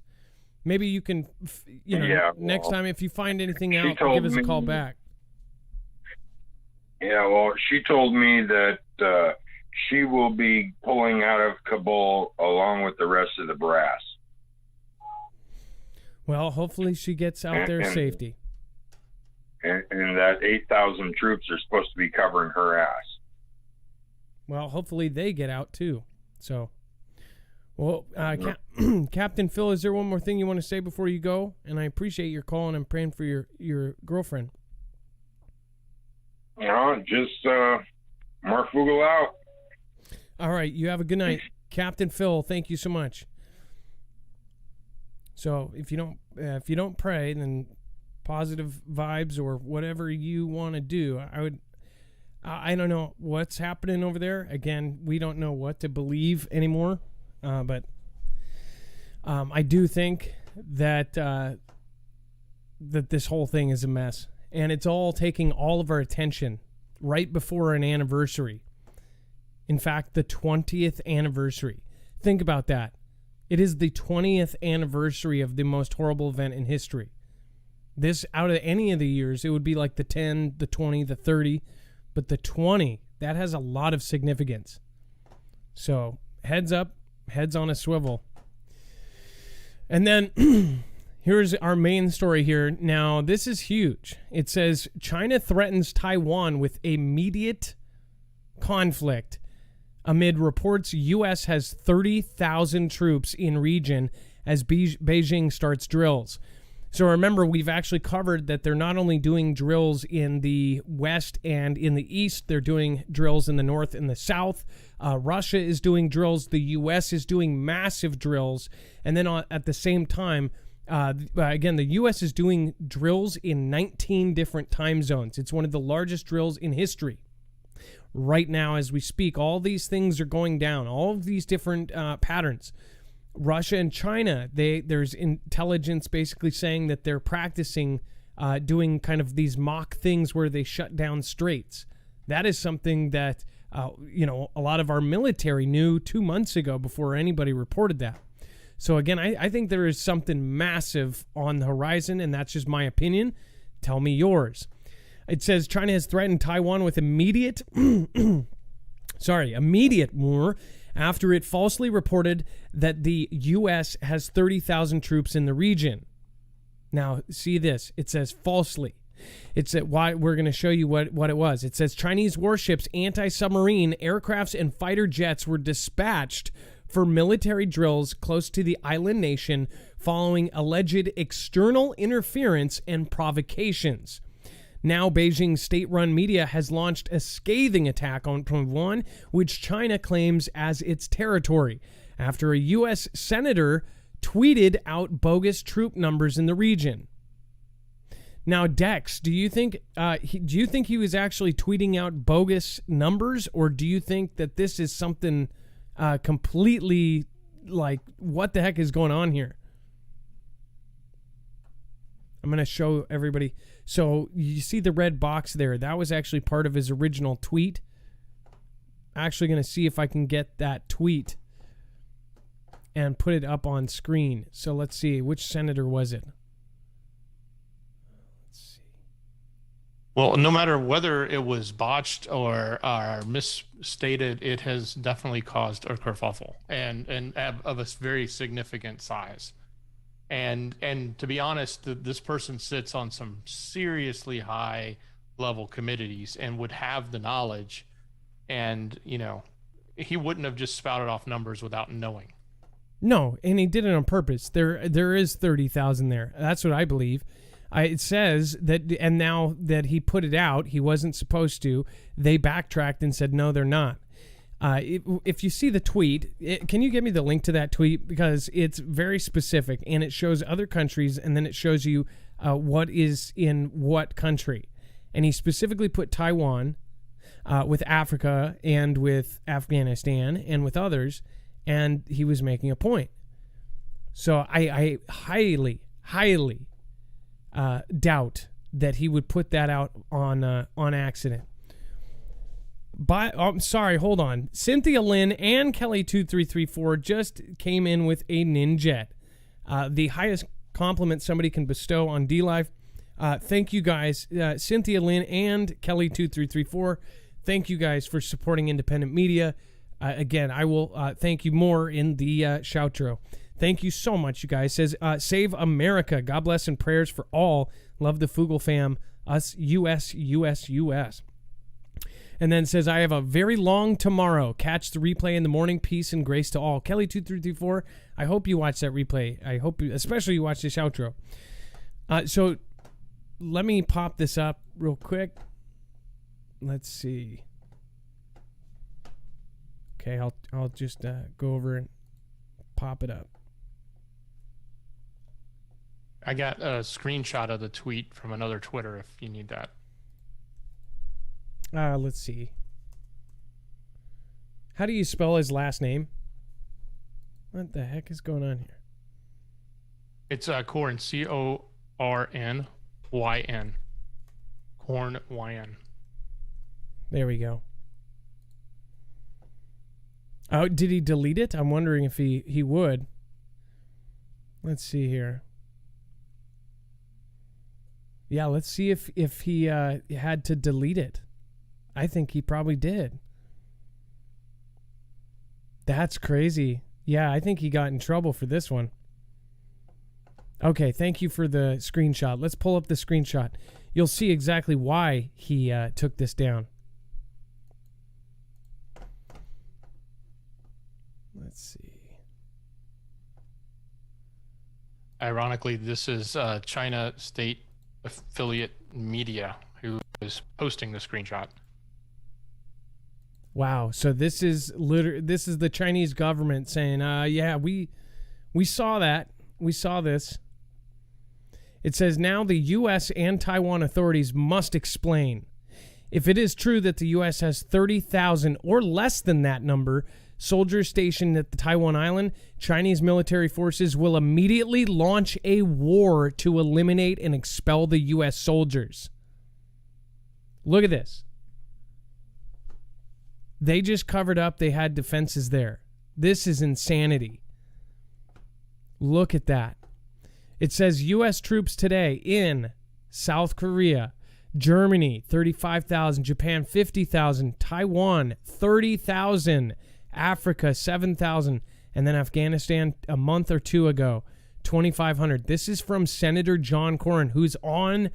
S1: Maybe you can, next time if you find anything out, give us a call back.
S3: Yeah, well, she told me that she will be pulling out of Kabul along with the rest of the brass.
S1: Well, hopefully she gets out there safety.
S3: And that 8,000 troops are supposed to be covering her ass.
S1: Well, hopefully they get out too. So, well, Captain Phil, is there one more thing you want to say before you go? And I appreciate your call, and I'm praying for your girlfriend.
S3: Just Marfoogle out.
S1: All right, you have a good night. Captain Phil, thank you so much. So if you don't pray, then positive vibes or whatever you want to do, I don't know what's happening over there. Again, we don't know what to believe anymore, but I do think that that this whole thing is a mess, and it's all taking all of our attention right before an anniversary. In fact, the 20th anniversary. Think about that. It is the 20th anniversary of the most horrible event in history. This, out of any of the years, it would be like the 10, the 20, the 30, but the 20, that has a lot of significance. So, heads up, heads on a swivel. And then, here's our main story here. Now, this is huge. It says, China threatens Taiwan with immediate conflict amid reports U.S. has 30,000 troops in region as Beijing starts drills. So remember, we've actually covered that they're not only doing drills in the west and in the east, they're doing drills in the north and the south. Russia is doing drills. The U.S. is doing massive drills. And then at the same time, again, the U.S. is doing drills in 19 different time zones. It's one of the largest drills in history. Right now, as we speak, all these things are going down, all of these different patterns. Russia and China, there's intelligence basically saying that they're practicing doing kind of these mock things where they shut down straits. That is something that, a lot of our military knew 2 months ago before anybody reported that. So again, I think there is something massive on the horizon, and that's just my opinion. Tell me yours. It says China has threatened Taiwan with immediate war after it falsely reported that the U.S. has 30,000 troops in the region. Now, see this. It says falsely. It's why we're going to show you what it was. It says Chinese warships, anti-submarine aircrafts, and fighter jets were dispatched for military drills close to the island nation following alleged external interference and provocations. Now, Beijing's state-run media has launched a scathing attack on Taiwan, which China claims as its territory, after a U.S. senator tweeted out bogus troop numbers in the region. Now, Dex, do you think he was actually tweeting out bogus numbers, or do you think that this is something completely like, what the heck is going on here? I'm going to show everybody. So you see the red box there. That was actually part of his original tweet. Actually going to see if I can get that tweet and put it up on screen. So let's see. Which senator was it? Let's see.
S2: Well, no matter whether it was botched or misstated, it has definitely caused a kerfuffle and of a very significant size. And to be honest, this person sits on some seriously high level committees and would have the knowledge, and he wouldn't have just spouted off numbers without knowing.
S1: No, and he did it on purpose. There is 30,000 there. That's what I believe. It says that, and now that he put it out, he wasn't supposed to. They backtracked and said, no, they're not. If you see the tweet, can you give me the link to that tweet? Because it's very specific, and it shows other countries, and then it shows you what is in what country. And he specifically put Taiwan with Africa and with Afghanistan and with others, and he was making a point. So I highly doubt that he would put that out on accident. I'm sorry, hold on. Cynthia Lynn and Kelly2334 just came in with a Ninjet. The highest compliment somebody can bestow on DLive. Thank you guys, Cynthia Lynn and Kelly2334. Thank you guys for supporting independent media. Again, I will thank you more in the shoutro. Thank you so much, you guys. Says, save America. God bless and prayers for all. Love the Foogle fam. Us, US. And then says, I have a very long tomorrow. Catch the replay in the morning. Peace and grace to all. Kelly2334, I hope you watch that replay. I hope especially you watch this outro. So let me pop this up real quick. Let's see. Okay, I'll just go over and pop it up.
S2: I got a screenshot of the tweet from another Twitter if you need that.
S1: Let's see. How do you spell his last name? What the heck is going on here?
S2: It's Corn, Cornyn. Corn YN.
S1: There we go. Oh, did he delete it? I'm wondering if he would. Let's see here. Yeah, let's see if he had to delete it. I think he probably did. That's crazy. Yeah, I think he got in trouble for this one. Okay, thank you for the screenshot. Let's pull up the screenshot. You'll see exactly why he took this down. Let's see.
S2: Ironically, this is China State Affiliate Media who is posting the screenshot.
S1: Wow. So this is the Chinese government saying, yeah, we saw that. We saw this. It says now the U.S. and Taiwan authorities must explain. If it is true that the U.S. has 30,000 or less than that number soldiers stationed at the Taiwan island, Chinese military forces will immediately launch a war to eliminate and expel the U.S. soldiers. Look at this. They just covered up. They had defenses there. This is insanity. Look at that. It says U.S. troops today in South Korea, Germany, 35,000, Japan, 50,000, Taiwan, 30,000, Africa, 7,000, and then Afghanistan a month or two ago, 2,500. This is from Senator John Cornyn, who's on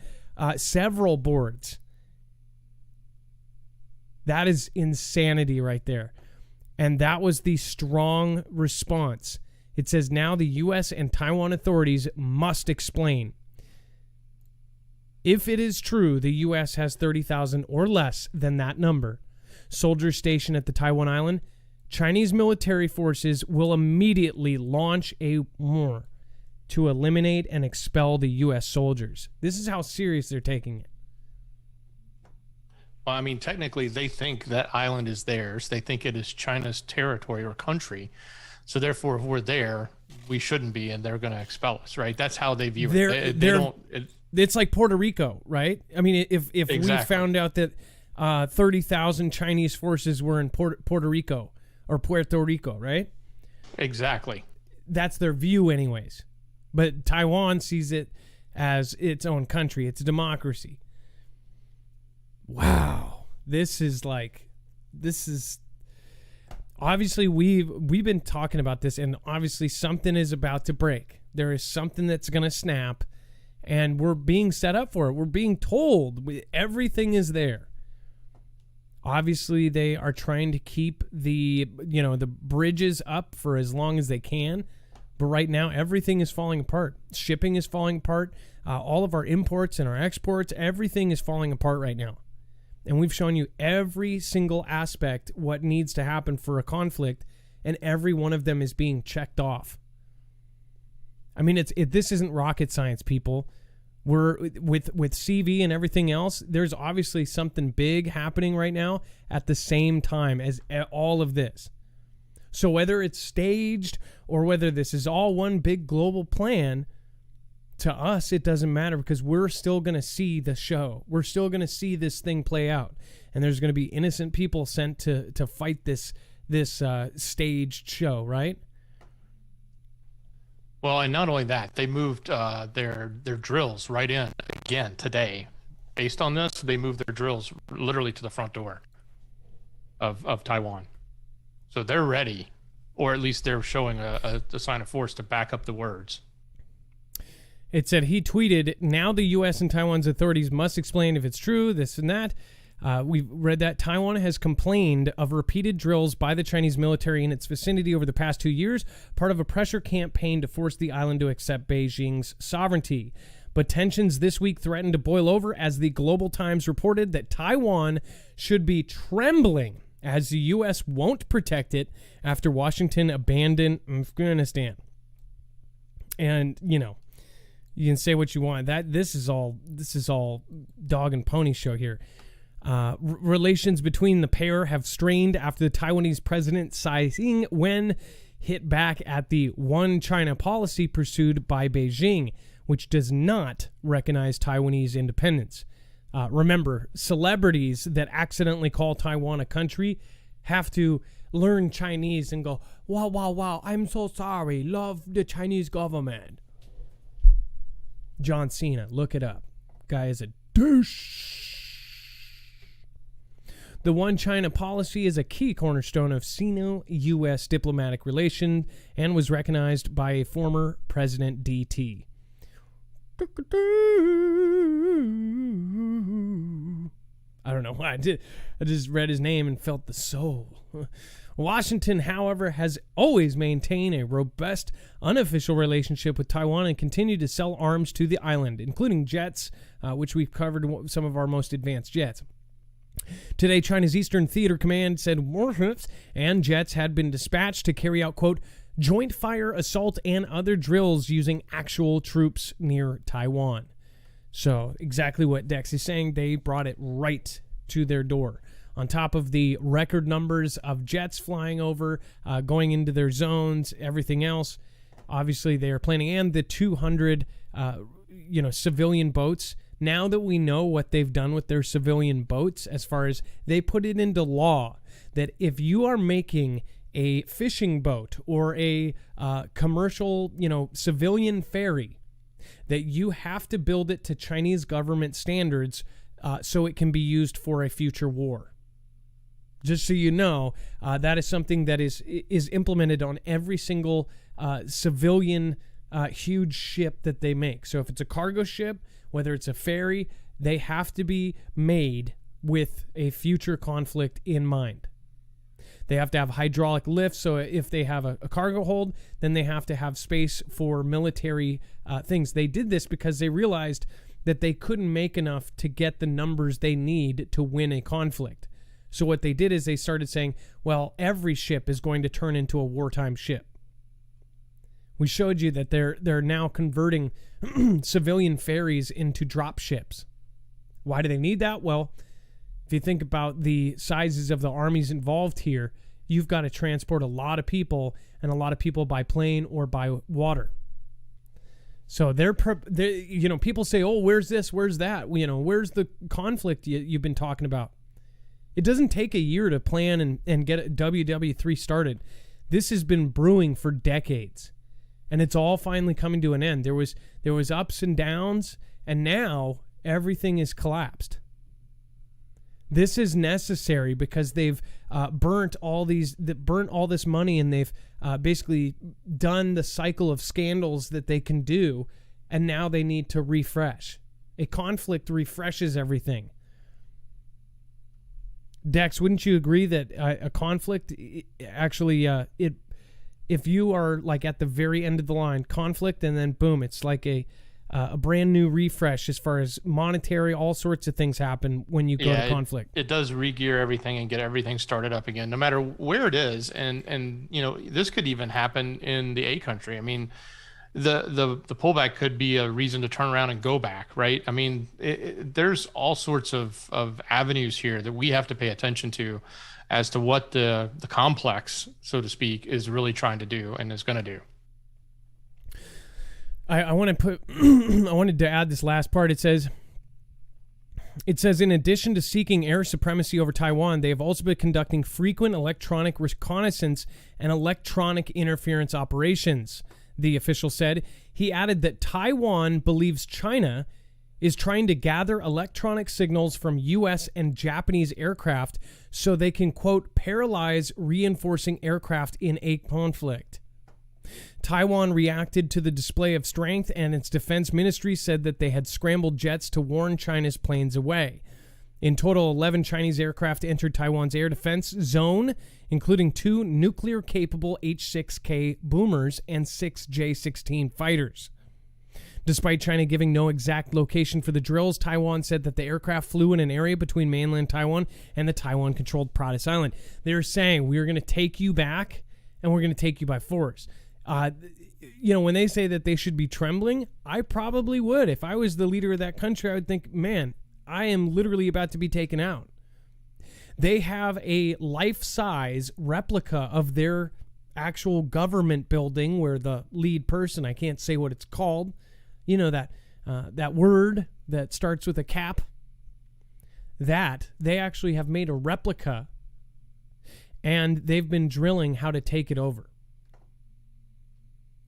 S1: several boards. That is insanity right there. And that was the strong response. It says now the U.S. and Taiwan authorities must explain. If it is true the U.S. has 30,000 or less than that number soldiers stationed at the Taiwan island, Chinese military forces will immediately launch a war to eliminate and expel the U.S. soldiers. This is how serious they're taking it.
S2: Well, I mean, technically, they think that island is theirs. They think it is China's territory or country. So therefore, if we're there, we shouldn't be, and they're going to expel us, right? That's how they view it. They don't.
S1: It's like Puerto Rico, right? I mean, if we found out that 30,000 Chinese forces were in Puerto Rico or Puerto Rico, right?
S2: Exactly.
S1: That's their view anyways. But Taiwan sees it as its own country. It's a democracy. Wow. This is obviously we've been talking about this, and obviously something is about to break. There is something that's going to snap, and we're being set up for it. We're being told everything is there. Obviously, they are trying to keep the bridges up for as long as they can. But right now, everything is falling apart. Shipping is falling apart. All of our imports and our exports, everything is falling apart right now. And we've shown you every single aspect, what needs to happen for a conflict, and every one of them is being checked off. I mean, this isn't rocket science, people. We're with CV and everything else. There's obviously something big happening right now at the same time as all of this. So whether it's staged or whether this is all one big global plan, to us it doesn't matter, because we're still going to see the show. We're still going to see this thing play out, and there's going to be innocent people sent to fight this staged show, right?
S2: Well, and not only that, they moved their drills right in again today. Based on this, they moved their drills literally to the front door of Taiwan. So they're ready, or at least they're showing a sign of force to back up the words.
S1: It said, he tweeted, now the U.S. and Taiwan's authorities must explain if it's true, this and that. We've read that Taiwan has complained of repeated drills by the Chinese military in its vicinity over the past 2 years, part of a pressure campaign to force the island to accept Beijing's sovereignty. But tensions this week threatened to boil over as the Global Times reported that Taiwan should be trembling as the U.S. won't protect it after Washington abandoned Afghanistan. And, you can say what you want. This is all dog and pony show here. Relations between the pair have strained after the Taiwanese president Tsai Ing wen hit back at the one China policy pursued by Beijing, which does not recognize Taiwanese independence. Remember, celebrities that accidentally call Taiwan a country have to learn Chinese and go, wow, I'm so sorry, love the Chinese government. John Cena, look it up. Guy is a douche. The One China policy is a key cornerstone of Sino-U.S. diplomatic relation and was recognized by a former President DT. I don't know why I did. I just read his name and felt the soul. Washington, however, has always maintained a robust, unofficial relationship with Taiwan and continued to sell arms to the island, including jets, which we've covered some of our most advanced jets. Today, China's Eastern Theater Command said warships and jets had been dispatched to carry out, quote, joint fire assault and other drills using actual troops near Taiwan. So exactly what Dex is saying, they brought it right to their door. On top of the record numbers of jets flying over, going into their zones, everything else, obviously they are planning, and the 200, civilian boats. Now that we know what they've done with their civilian boats, as far as they put it into law, that if you are making a fishing boat or a commercial, civilian ferry, that you have to build it to Chinese government standards so it can be used for a future war. Just so you know, that is something that is implemented on every single civilian huge ship that they make. So if it's a cargo ship, whether it's a ferry, they have to be made with a future conflict in mind. They have to have hydraulic lift, so if they have a cargo hold, then they have to have space for military things. They did this because they realized that they couldn't make enough to get the numbers they need to win a conflict. So what they did is they started saying, well, every ship is going to turn into a wartime ship. We showed you that they're now converting civilian ferries into drop ships. Why do they need that? Well, if you think about the sizes of the armies involved here, you've got to transport a lot of people, and a lot of people by plane or by water. So they're people say, oh, where's this? Where's that? Where's the conflict you've been talking about? It doesn't take a year to plan and get WW3 started. This has been brewing for decades, and it's all finally coming to an end. There was ups and downs, and now everything is collapsed. This is necessary because they've burnt all this money, and they've basically done the cycle of scandals that they can do, and now they need to refresh. A conflict refreshes everything. Dex, wouldn't you agree that a conflict actually, if you are like at the very end of the line, conflict, and then boom, it's like a brand new refresh as far as monetary, all sorts of things happen when you go to conflict.
S2: It does re-gear everything and get everything started up again, no matter where it is. And this could even happen in the A country. I mean, the pullback could be a reason to turn around and go back, right? I mean, there's all sorts of avenues here that we have to pay attention to as to what the complex, so to speak, is really trying to do and is going to do.
S1: I want to put I wanted to add this last part. It says in addition to seeking air supremacy over Taiwan, they have also been conducting frequent electronic reconnaissance and electronic interference operations, the official said. He added that Taiwan believes China is trying to gather electronic signals from U.S. and Japanese aircraft so they can, quote, paralyze reinforcing aircraft in a conflict. Taiwan reacted to the display of strength, and its defense ministry said that they had scrambled jets to warn China's planes away. In total, 11 Chinese aircraft entered Taiwan's air defense zone, including 2 nuclear-capable H-6K boomers and 6 J-16 fighters. Despite China giving no exact location for the drills, Taiwan said that the aircraft flew in an area between mainland Taiwan and the Taiwan-controlled Pratas Island. They're saying, we're going to take you back, and we're going to take you by force. When they say that they should be trembling, I probably would. If I was the leader of that country, I would think, man, I am literally about to be taken out. They have a life-size replica of their actual government building where the lead person, I can't say what it's called, that word that starts with a cap, that they actually have made a replica, and they've been drilling how to take it over.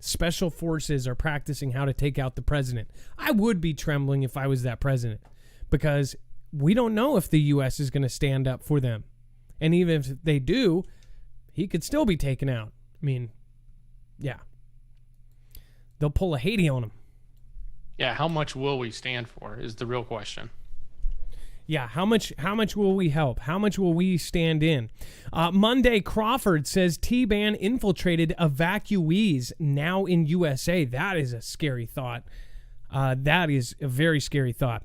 S1: Special forces are practicing how to take out the president. I would be trembling if I was that president, because we don't know if the U.S. is going to stand up for them. And even if they do, he could still be taken out. I mean, yeah. They'll pull a Haiti on him.
S2: Yeah, how much will we stand for is the real question.
S1: Yeah, how much will we help? How much will we stand in? Monday Crawford says T-Ban infiltrated evacuees now in USA. That is a scary thought. That is a very scary thought.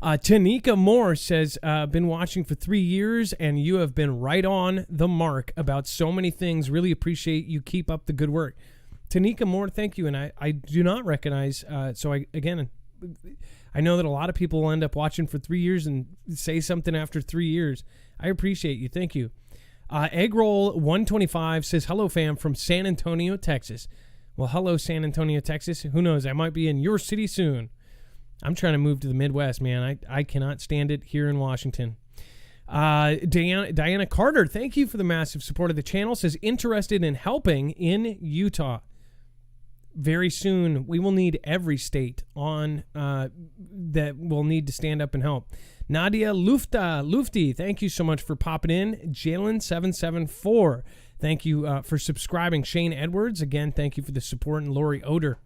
S1: Tanika Moore says, been watching for 3 years, and you have been right on the mark about so many things. Really appreciate you. Keep up the good work. Tanika Moore, thank you. And I do not recognize, I know that a lot of people will end up watching for 3 years and say something after 3 years. I appreciate you. Thank you. Eggroll 125 says, hello, fam, from San Antonio, Texas. Well, hello, San Antonio, Texas. Who knows? I might be in your city soon. I'm trying to move to the Midwest, man. I cannot stand it here in Washington. Diana Carter, thank you for the massive support of the channel. Says, interested in helping in Utah. Very soon, we will need every state on that will need to stand up and help. Nadia Lufti, thank you so much for popping in. Jalen774, thank you for subscribing. Shane Edwards, again, thank you for the support. And Lori Oder.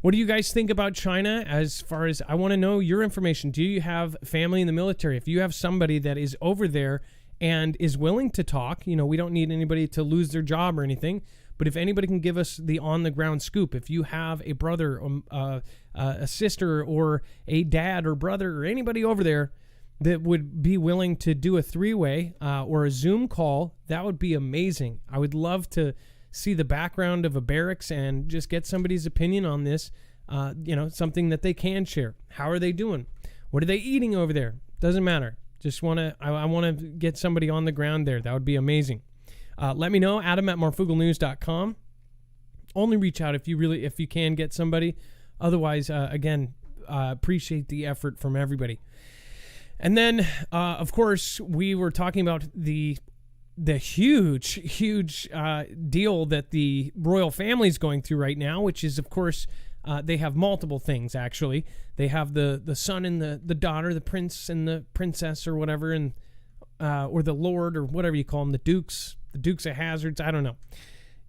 S1: What do you guys think about China? As far as, I want to know your information. Do you have family in the military? If you have somebody that is over there and is willing to talk, we don't need anybody to lose their job or anything. But if anybody can give us the on-the-ground scoop, if you have a brother, a sister, or a dad or brother, or anybody over there that would be willing to do a 3-way or a Zoom call, that would be amazing. I would love to see the background of a barracks and just get somebody's opinion on this, something that they can share. How are they doing? What are they eating over there? Doesn't matter. I want to get somebody on the ground there. That would be amazing. Let me know, Adam at marfooglenews.com. only reach out if you can get somebody. Otherwise, again, appreciate the effort from everybody. And then, of course, we were talking about the huge deal that the royal family is going through right now, which is, of course, they have multiple things, actually. They have the son and the daughter, the prince and the princess or whatever, and or the lord or whatever you call them, the dukes of hazards, I don't know.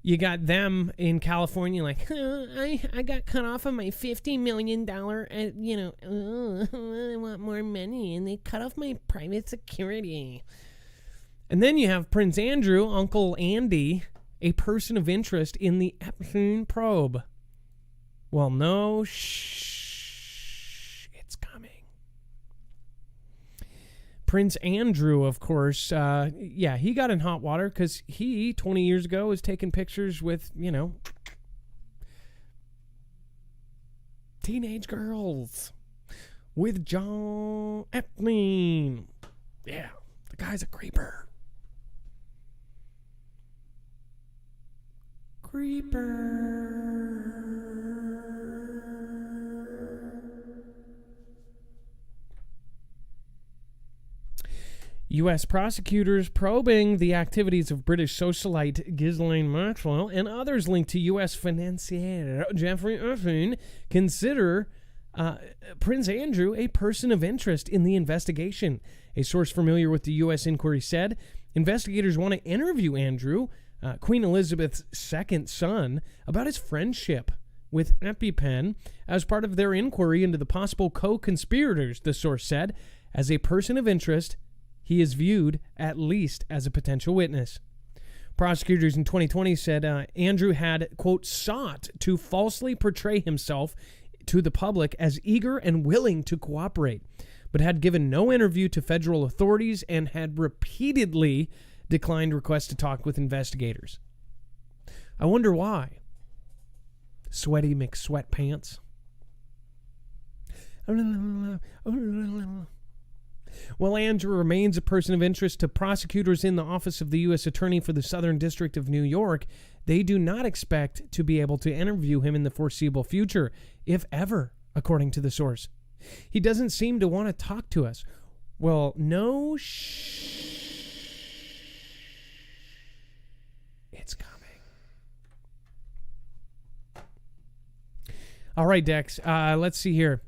S1: You got them in California like, I got cut off of my $50 million, I want more money, and they cut off my private security. And then you have Prince Andrew, Uncle Andy, a person of interest in the Epstein probe. Well, no, it's coming. Prince Andrew, of course, he got in hot water because he, 20 years ago, was taking pictures with, teenage girls with John Epstein. Yeah, the guy's a creeper. U.S. prosecutors probing the activities of British socialite Ghislaine Maxwell and others linked to U.S. financier Jeffrey Epstein consider Prince Andrew a person of interest in the investigation. A source familiar with the U.S. inquiry said investigators want to interview Andrew, Queen Elizabeth's second son, about his friendship with EpiPen as part of their inquiry into the possible co-conspirators, the source said. As a person of interest, he is viewed at least as a potential witness. Prosecutors in 2020 said Andrew had, quote, sought to falsely portray himself to the public as eager and willing to cooperate, but had given no interview to federal authorities and had repeatedly declined requests to talk with investigators. I wonder why. Sweaty McSweatpants. While Andrew remains a person of interest to prosecutors in the Office of the U.S. Attorney for the Southern District of New York, they do not expect to be able to interview him in the foreseeable future, if ever, according to the source. He doesn't seem to want to talk to us. Well, no It's coming. All right, Dex. Let's see here.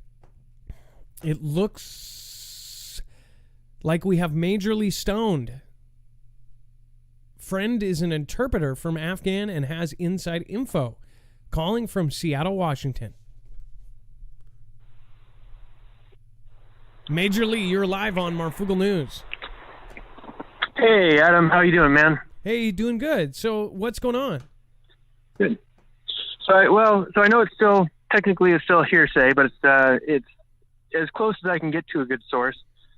S1: It looks like we have majorly stoned. Friend is an interpreter from Afghan and has inside info. Calling from Seattle, Washington. Major Lee, you're live on Marfoogle News.
S4: Hey, Adam. How you doing, man?
S1: Hey, doing good. So what's going on?
S4: Good. So I know it's still hearsay, but it's as close as I can get to a good source.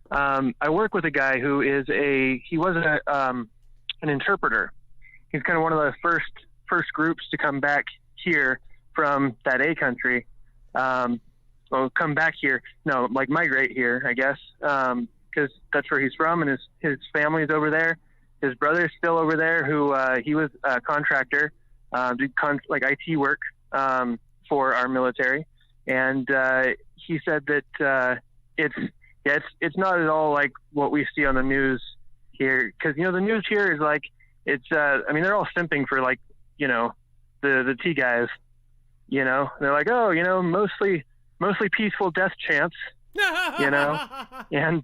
S4: I work with a guy who was an interpreter. He's kind of one of the first groups to come back here from that A country. Come back here. No, like migrate here, I guess, because that's where he's from, and his family is over there. His brother's still over there, who he was a contractor, did IT work for our military, and he said that it's not at all like what we see on the news here, because the news here is like they're all simping for the T guys, they're like, mostly peaceful death chants. And and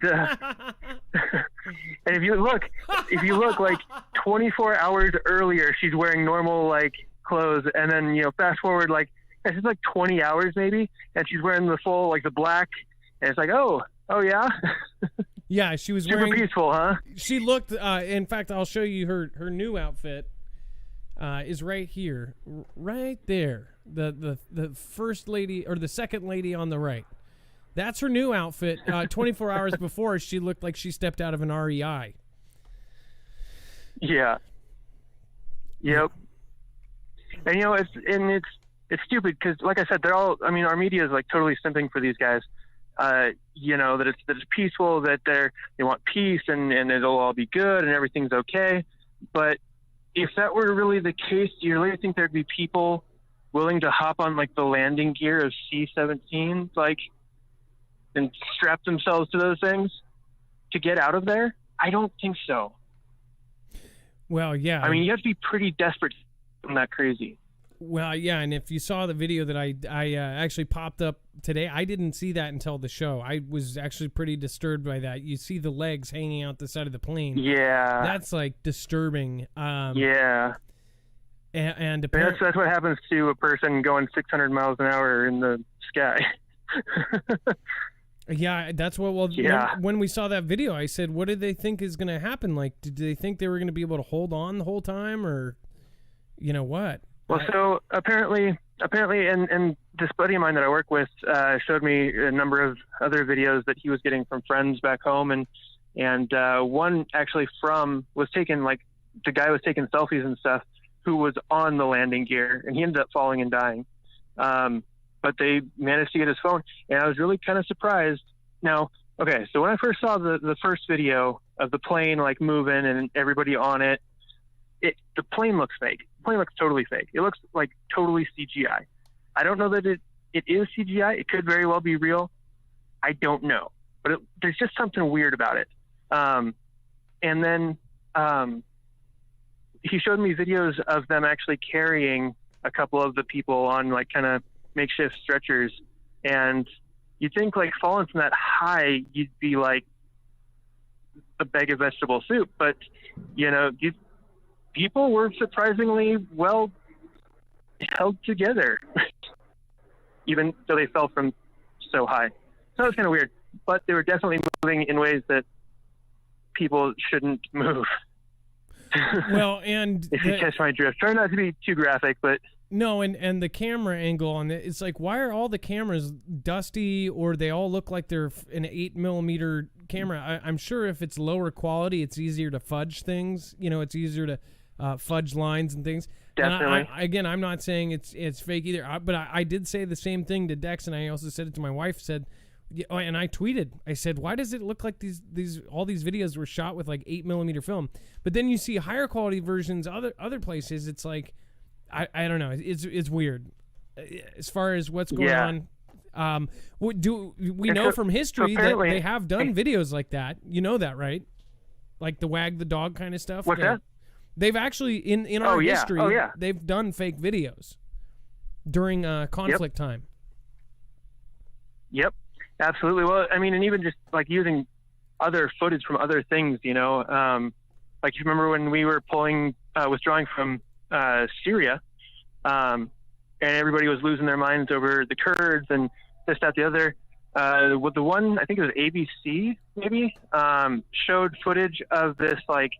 S4: if you look like 24 hours earlier, she's wearing normal clothes, and then fast forward it's like 20 hours maybe, and she's wearing the full the black, and it's like oh yeah.
S1: Yeah, she was
S4: super
S1: wearing
S4: peaceful, huh?
S1: She looked. In fact, I'll show you her new outfit. Is right here, right there. The first lady or the second lady on the right. That's her new outfit. 24 hours before, she looked like she stepped out of an REI.
S4: Yeah. Yep. And it's stupid because, like I said, they're all. I mean, our media is totally simping for these guys. That it's peaceful, that they want peace, and it'll all be good, and everything's okay. But if that were really the case, do you really think there'd be people willing to hop on like the landing gear of C-17s, like, and strap themselves to those things to get out of there? I don't think so.
S1: Well, yeah.
S4: I mean, you have to be pretty desperate to be that crazy.
S1: Well, yeah, and if you saw the video that I actually popped up today, I didn't see that until the show. I was actually pretty disturbed by that. You see the legs hanging out the side of the plane.
S4: Yeah.
S1: That's, like, disturbing.
S4: Yeah.
S1: And
S4: that's what happens to a person going 600 miles an hour in the sky.
S1: Yeah, that's what. Well,
S4: yeah.
S1: When we saw that video, I said, "What did they think is going to happen? Like, did they think they were going to be able to hold on the whole time, or, you know what?"
S4: Well, so apparently, and this buddy of mine that I work with showed me a number of other videos that he was getting from friends back home, and one actually was taken, like, the guy was taking selfies and stuff, who was on the landing gear, and he ended up falling and dying. But they managed to get his phone, and I was really kind of surprised. Now, okay, so when I first saw the first video of the plane, like, moving and everybody on it, the plane looks fake. The plane looks totally fake. It looks like totally CGI. I don't know that it is CGI. It could very well be real. I don't know. But there's just something weird about it. And then he showed me videos of them actually carrying a couple of the people on, like, kind of makeshift stretchers, and you'd think, like, falling from that high, you'd be like a bag of vegetable soup, but, you know, people were surprisingly well held together, even though they fell from so high. So it was kind of weird, but they were definitely moving in ways that people shouldn't move.
S1: Well, and
S4: if you catch my drift, try not to be too graphic, but
S1: no, and the camera angle on it, it's like, why are all the cameras dusty, or they all look like they're an 8mm camera? I'm sure if it's lower quality, it's easier to fudge things. You know, it's easier to fudge lines and things.
S4: Definitely.
S1: And I'm not saying it's fake either, but I did say the same thing to Dex, and I also said it to my wife. And I tweeted, I said, why does it look like all these videos were shot with, like, 8mm film? But then you see higher quality versions other places. It's like, I don't know. It's weird as far as what's going on. We know from history that they have done videos like that. You know that, right? Like the wag the dog kind of stuff.
S4: What's that?
S1: They've actually in our history, they've done fake videos during conflict time.
S4: Yep, absolutely. Well, I mean, and even just, like, using other footage from other things, you know, like, you remember when we were withdrawing from Syria, and everybody was losing their minds over the Kurds and this, that, the other. With the one, I think it was ABC, maybe, showed footage of this, like,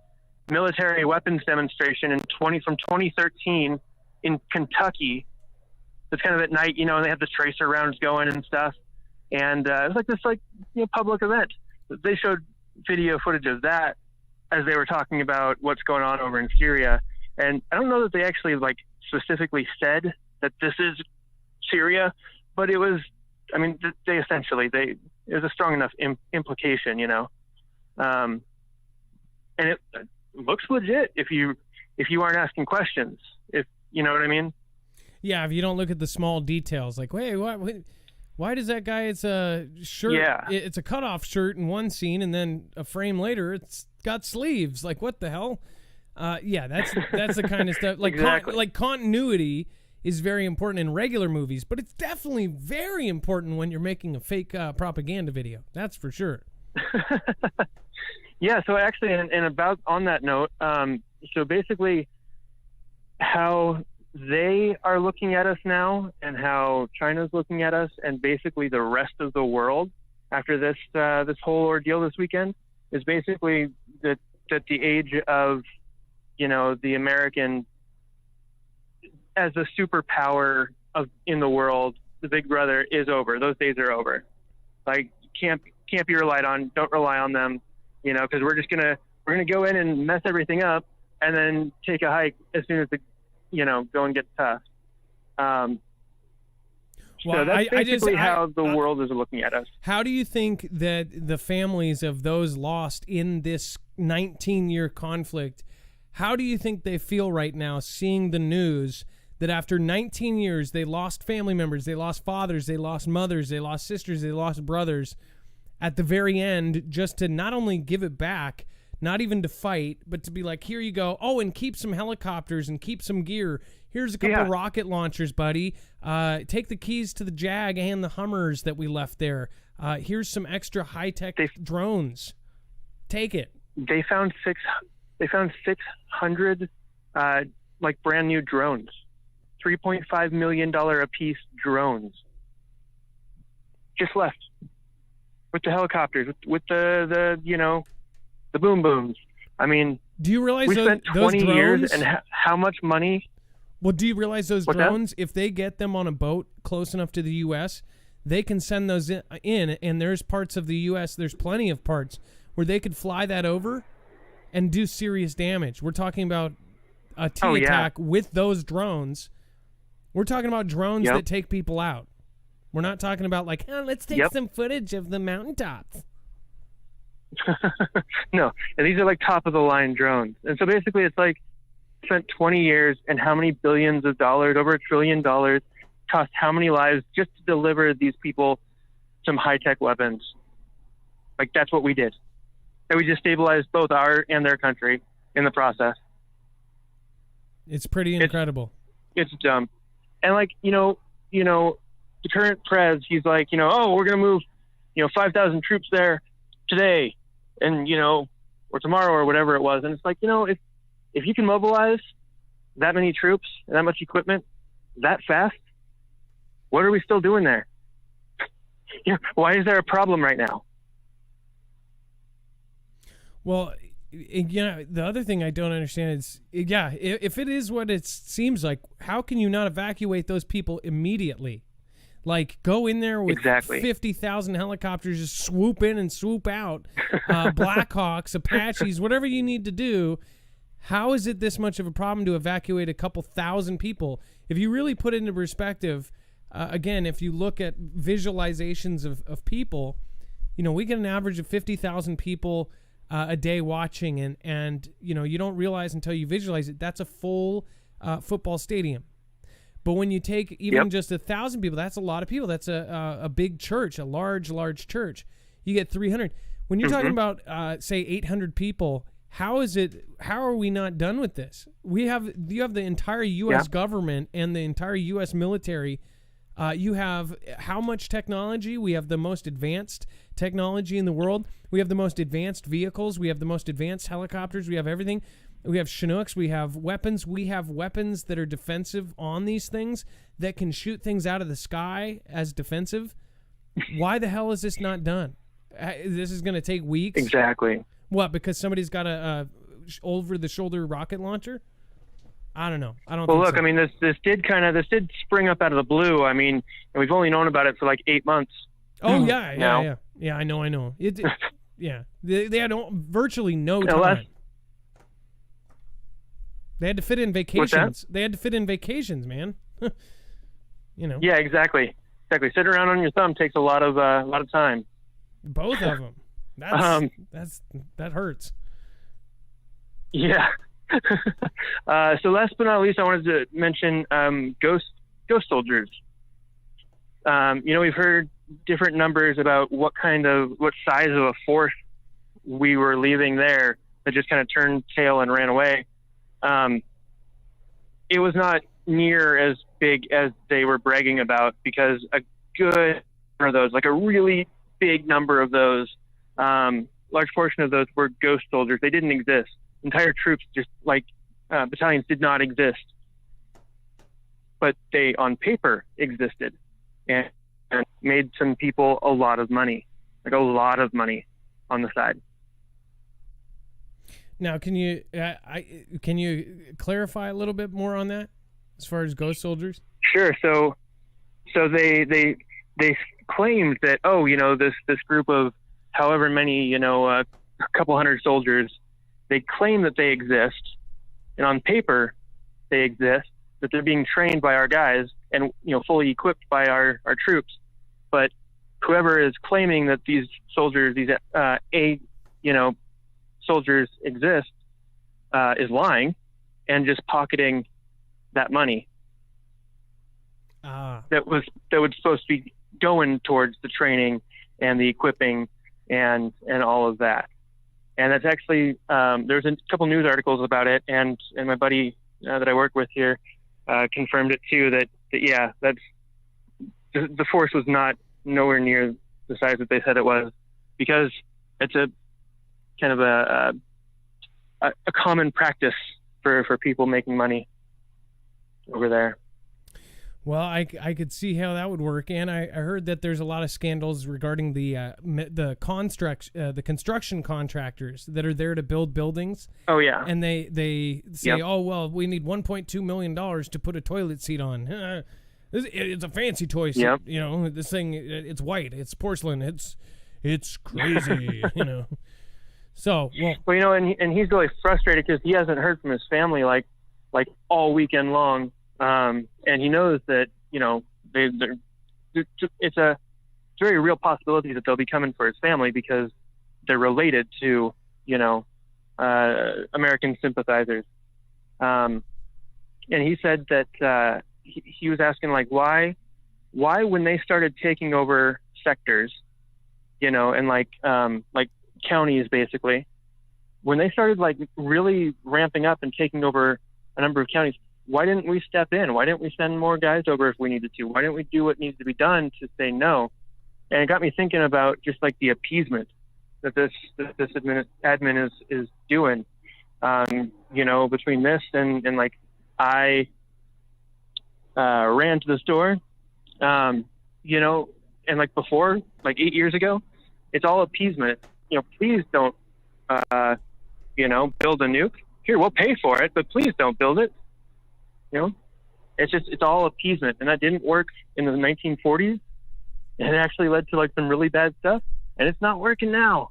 S4: military weapons demonstration from 2013 in Kentucky. It's kind of at night, you know, and they have the tracer rounds going and stuff. And it was like this, like, you know, public event. They showed video footage of that as they were talking about what's going on over in Syria. And I don't know that they actually, like, specifically said that this is Syria, but it was, I mean, they essentially, it was a strong enough implication, you know. And it looks legit if you aren't asking questions, if you know what I mean. Yeah,
S1: if you don't look at the small details, like, wait, why does that guy? It's a shirt.
S4: Yeah.
S1: It's a cutoff shirt in one scene, and then a frame later, it's got sleeves. Like, what the hell? Yeah, that's the kind of stuff. Like,
S4: exactly.
S1: Like continuity is very important in regular movies, but it's definitely very important when you're making a fake propaganda video. That's for sure.
S4: Yeah. So actually, and about on that note, so basically, how they are looking at us now, and how China's looking at us, and basically the rest of the world after this whole ordeal this weekend, is basically that the age of, you know, the American as a superpower in the world, the Big Brother, is over. Those days are over. Like, can't be relied on. Don't rely on them, you know, because we're gonna go in and mess everything up, and then take a hike as soon as going gets tough. So that's basically how the world is looking at us.
S1: How do you think that the families of those lost in this 19-year conflict, how do you think they feel right now seeing the news that after 19 years, they lost family members, they lost fathers, they lost mothers, they lost sisters, they lost brothers at the very end, just to not only give it back, not even to fight, but to be like, here you go. Oh, and keep some helicopters and keep some gear. Here's a couple rocket launchers, buddy. Take the keys to the Jag and the Hummers that we left there. Here's some extra high-tech drones. Take it.
S4: They found 600 like brand new drones, $3.5 million a piece drones. Just left with the helicopters, with the boom booms. I mean,
S1: do you realize
S4: we spent 20 years and how much money?
S1: Well, do you realize those drones, if they get them on a boat close enough to the U.S., they can send those in, and there's parts of the U.S., there's plenty of parts where they could fly that over and do serious damage. We're talking about a T attack with those drones. We're talking about drones that take people out. We're not talking about like, let's take some footage of the mountaintops.
S4: No, and these are like top of the line drones. And so basically it's like spent 20 years and how many billions of dollars, over $1 trillion, cost how many lives just to deliver these people some high-tech weapons. Like, that's what we did. And we just destabilized both our and their country in the process.
S1: It's pretty incredible.
S4: It's dumb. And like, the current prez, he's like, oh, we're going to move, 5,000 troops there today and, or tomorrow or whatever it was. And it's like, if you can mobilize that many troops and that much equipment that fast, what are we still doing there? Why is there a problem right now?
S1: Well, the other thing I don't understand is, if it is what it seems like, how can you not evacuate those people immediately? Like, go in there with 50,000 helicopters, just swoop in and swoop out, Blackhawks, Apaches, whatever you need to do. How is it this much of a problem to evacuate a couple thousand people? If you really put it into perspective, again, if you look at visualizations of people, we get an average of 50,000 people a day watching, and you don't realize until you visualize it, that's a full football stadium. But when you take even just 1,000 people, that's a lot of people. That's a big church, a large church. You get 300. When you're talking about, say, 800 people, how are we not done with this? You have the entire U.S. government and the entire U.S. military. You have how much technology? We have the most advanced technology in the world. We have the most advanced vehicles. We have the most advanced helicopters. We have everything. We have Chinooks. We have weapons. We have weapons that are defensive on these things that can shoot things out of the sky as defensive. Why the hell is this not done? This is going to take weeks.
S4: Exactly.
S1: What? Because somebody's got a over-the-shoulder rocket launcher? I don't know. I don't.
S4: Well,
S1: think
S4: look.
S1: so.
S4: I mean, this did spring up out of the blue. I mean, and we've only known about it for like 8 months.
S1: Oh yeah. I know. It yeah. They had virtually no time. They had to fit in vacations. They had to fit in vacations, man.
S4: Yeah, exactly. Sit around on your thumb takes a lot of time.
S1: Both of them. That hurts.
S4: Yeah. So last but not least, I wanted to mention ghost soldiers. We've heard different numbers about what size of a force we were leaving there that just kind of turned tail and ran away. It was not near as big as they were bragging about, because a good number of those, like a really big number of those, large portion of those were ghost soldiers. They didn't exist. Entire troops, just like battalions, did not exist. But they, on paper, existed and made some people a lot of money, on the side. Now, can you
S1: clarify a little bit more on that as far as ghost soldiers?
S4: Sure. So they claimed that, this group of however many, a couple hundred soldiers, they claim that they exist, and on paper they exist, that they're being trained by our guys and, fully equipped by our troops. But whoever is claiming that these soldiers, soldiers exist, is lying and just pocketing that money. that was supposed to be going towards the training and the equipping and all of that. And that's actually there's a couple news articles about it, and my buddy that I work with here confirmed it too. That that's the force was nowhere near the size that they said it was, because it's a kind of a common practice for people making money over there.
S1: Well, I could see how that would work, and I heard that there's a lot of scandals regarding the construction contractors that are there to build buildings.
S4: Oh yeah,
S1: and they say, oh well, we need $1.2 million to put a toilet seat on. It's a fancy toy seat, you know. This thing, it's white, it's porcelain, it's crazy, you know. So
S4: well, you know, and he's really frustrated because he hasn't heard from his family like all weekend long. And he knows that, you know, it's a very real possibility that they'll be coming for his family because they're related to, you know, American sympathizers. And he said that he was asking, like, why when they started taking over sectors, you know, and like counties basically, when they started like really ramping up and taking over a number of counties, why didn't we step in? Why didn't we send more guys over if we needed to? Why didn't we do what needs to be done to say no? And it got me thinking about just like the appeasement that this admin is doing. You know, between this and like I ran to the store, you know, and like before, like 8 years ago, it's all appeasement. You know, please don't, you know, build a nuke. Here, we'll pay for it, but please don't build it. You know, it's all appeasement, and that didn't work in the 1940s. And it actually led to like some really bad stuff, and it's not working now.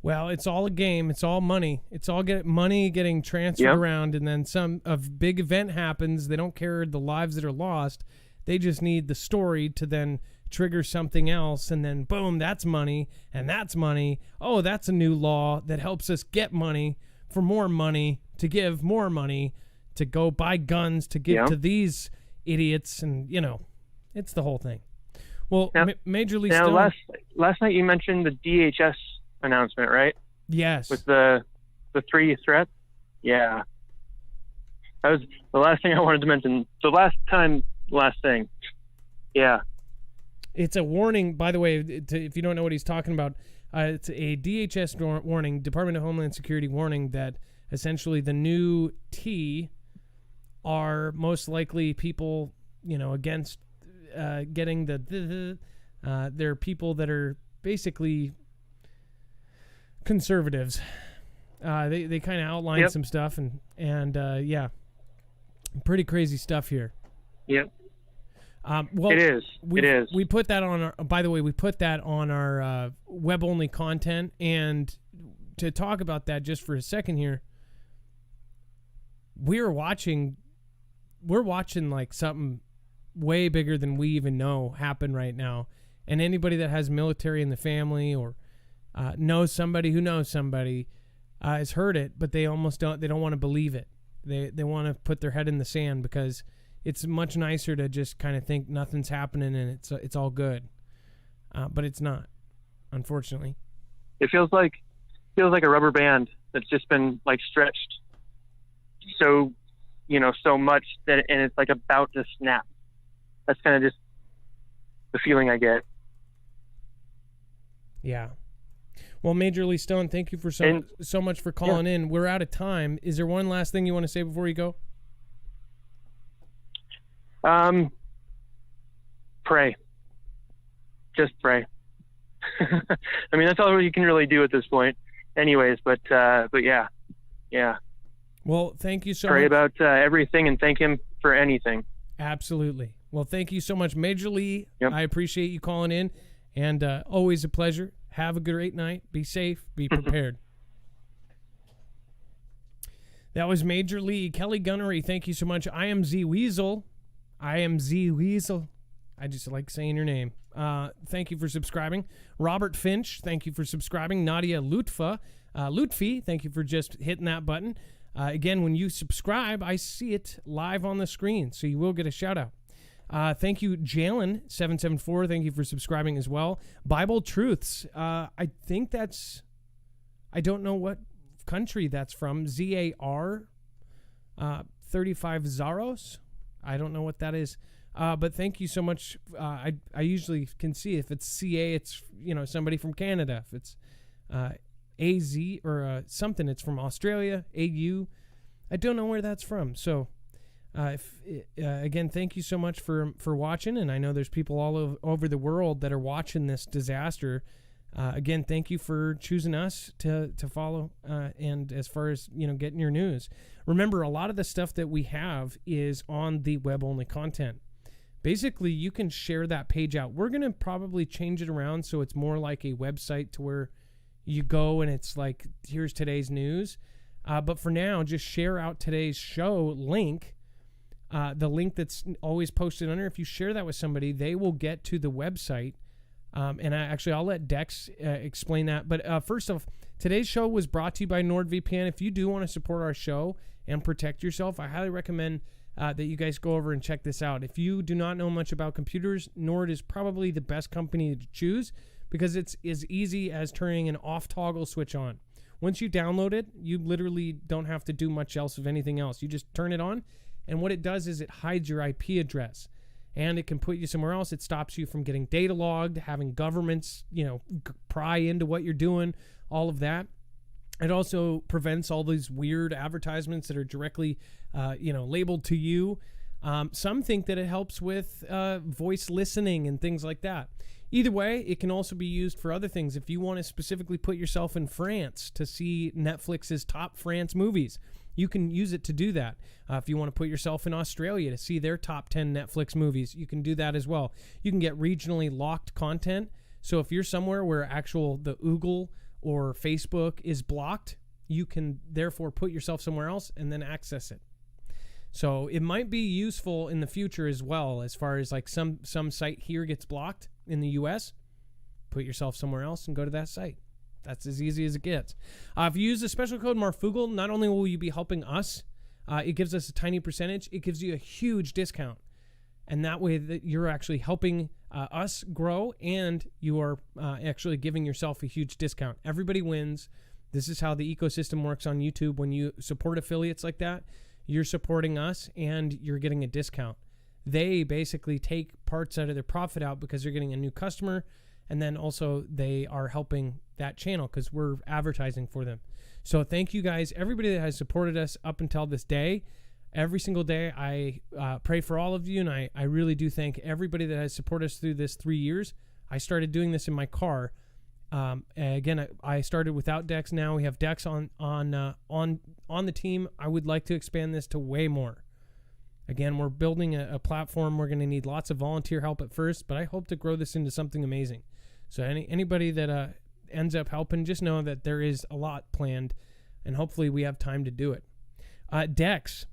S1: Well, it's all a game. It's all money. It's all money getting transferred around, and then some big event happens. They don't care the lives that are lost. They just need the story to then trigger something else, and then boom, that's money, and that's money. Oh, that's a new law that helps us get money for more money, to give more money, to go buy guns, to give to these idiots, and, you know, it's the whole thing. Well, now, Major League Stone...
S4: last night you mentioned the DHS announcement, right?
S1: Yes.
S4: With the 3 threats? Yeah. That was the last thing I wanted to mention. The last thing. Yeah.
S1: It's a warning, by the way, if you don't know what he's talking about. It's a DHS warning, Department of Homeland Security warning, that essentially the new T are most likely people, you know, against getting they're people that are basically conservatives. They kind of outline some stuff, and yeah, pretty crazy stuff here.
S4: Yep.
S1: Well,
S4: it is.
S1: We put that on our. By the way, we put that on our web-only content. And to talk about that just for a second here, we're watching like something way bigger than we even know happen right now. And anybody that has military in the family or knows somebody who knows somebody has heard it, but they almost don't. They don't want to believe it. They want to put their head in the sand because it's much nicer to just kind of think nothing's happening and it's all good, but it's not, unfortunately.
S4: It feels like a rubber band that's just been like stretched so much that, and it's like about to snap. That's kind of just the feeling I get.
S1: Yeah. Well, Major League Stone, thank you for so much for calling in. We're out of time. Is there one last thing you want to say before you go?
S4: Pray. Just pray. I mean, that's all you can really do at this point anyways, but yeah.
S1: Well, thank you so much.
S4: Pray about everything and thank him for anything.
S1: Absolutely. Well, thank you so much, Major Lee.
S4: Yep.
S1: I appreciate you calling in, and always a pleasure. Have a great night. Be safe. Be prepared. That was Major Lee. Kelly Gunnery, thank you so much. I am Z Weasel. I just like saying your name. Thank you for subscribing. Robert Finch, thank you for subscribing. Nadia Lutfi, thank you for just hitting that button. Again, when you subscribe, I see it live on the screen, so you will get a shout-out. Thank you, Jalen774. Thank you for subscribing as well. Bible Truths. I think that's... I don't know what country that's from. ZAR 35 Zaros. I don't know what that is. But thank you so much. I usually can see if it's CA, it's somebody from Canada. If it's AZ or something, it's from Australia. AU. I don't know where that's from. So again, thank you so much for watching. And I know there's people all over the world that are watching this disaster. Again, thank you for choosing us to follow. And as far as getting your news, remember a lot of the stuff that we have is on the web only content. Basically, you can share that page out. We're going to probably change it around so it's more like a website to where you go and it's like, here's today's news. But for now, just share out today's show link, the link that's always posted under. If you share that with somebody, they will get to the website. And I'll let Dex explain that. But first off, today's show was brought to you by NordVPN. If you do want to support our show and protect yourself, I highly recommend that you guys go over and check this out. If you do not know much about computers, Nord is probably the best company to choose because it's as easy as turning an off toggle switch on. Once you download it, you literally don't have to do much else of anything else. You just turn it on, and what it does is it hides your IP address, and it can put you somewhere else. It stops you from getting data logged, having governments, pry into what you're doing, all of that. It also prevents all these weird advertisements that are directly, labeled to you. Some think that it helps with voice listening and things like that. Either way, it can also be used for other things. If you want to specifically put yourself in France to see Netflix's top France movies, you can use it to do that. If you want to put yourself in Australia to see their top 10 Netflix movies, you can do that as well. You can get regionally locked content. So if you're somewhere where the Google or Facebook is blocked, you can therefore put yourself somewhere else and then access it. So it might be useful in the future as well, as far as like some site here gets blocked in the US, put yourself somewhere else and go to that site. That's as easy as it gets. If you use the special code Marfoogle, not only will you be helping us, it gives us a tiny percentage, it gives you a huge discount. And that way that you're actually helping us grow, and you are actually giving yourself a huge discount. Everybody wins. This is how the ecosystem works on YouTube. When you support affiliates like that, you're supporting us and you're getting a discount. They basically take parts out of their profit out because they're getting a new customer, and then also they are helping that channel because we're advertising for them. So thank you guys, everybody that has supported us up until this day. Every single day I pray for all of you, and I really do thank everybody that has supported us through this 3 years. I started doing this in my car. Again, I started without Dex. Now we have Dex on the team. I would like to expand this to way more. Again, we're building a platform. We're going to need lots of volunteer help at first, but I hope to grow this into something amazing. So anybody that ends up helping, just know that there is a lot planned, and hopefully we have time to do it. Dex,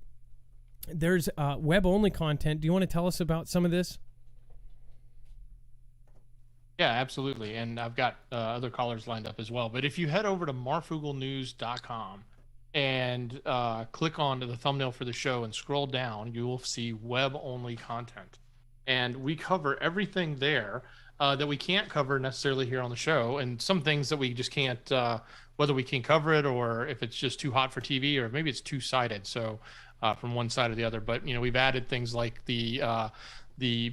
S1: there's web-only content. Do you want to tell us about some of this?
S2: Yeah, absolutely. And I've got other callers lined up as well. But if you head over to marfooglenews.com and click on the thumbnail for the show and scroll down, you will see web-only content. And we cover everything there that we can't cover necessarily here on the show, and some things that we just can't, whether we can cover it or if it's just too hot for TV or maybe it's two-sided, so from one side or the other. But, we've added things like the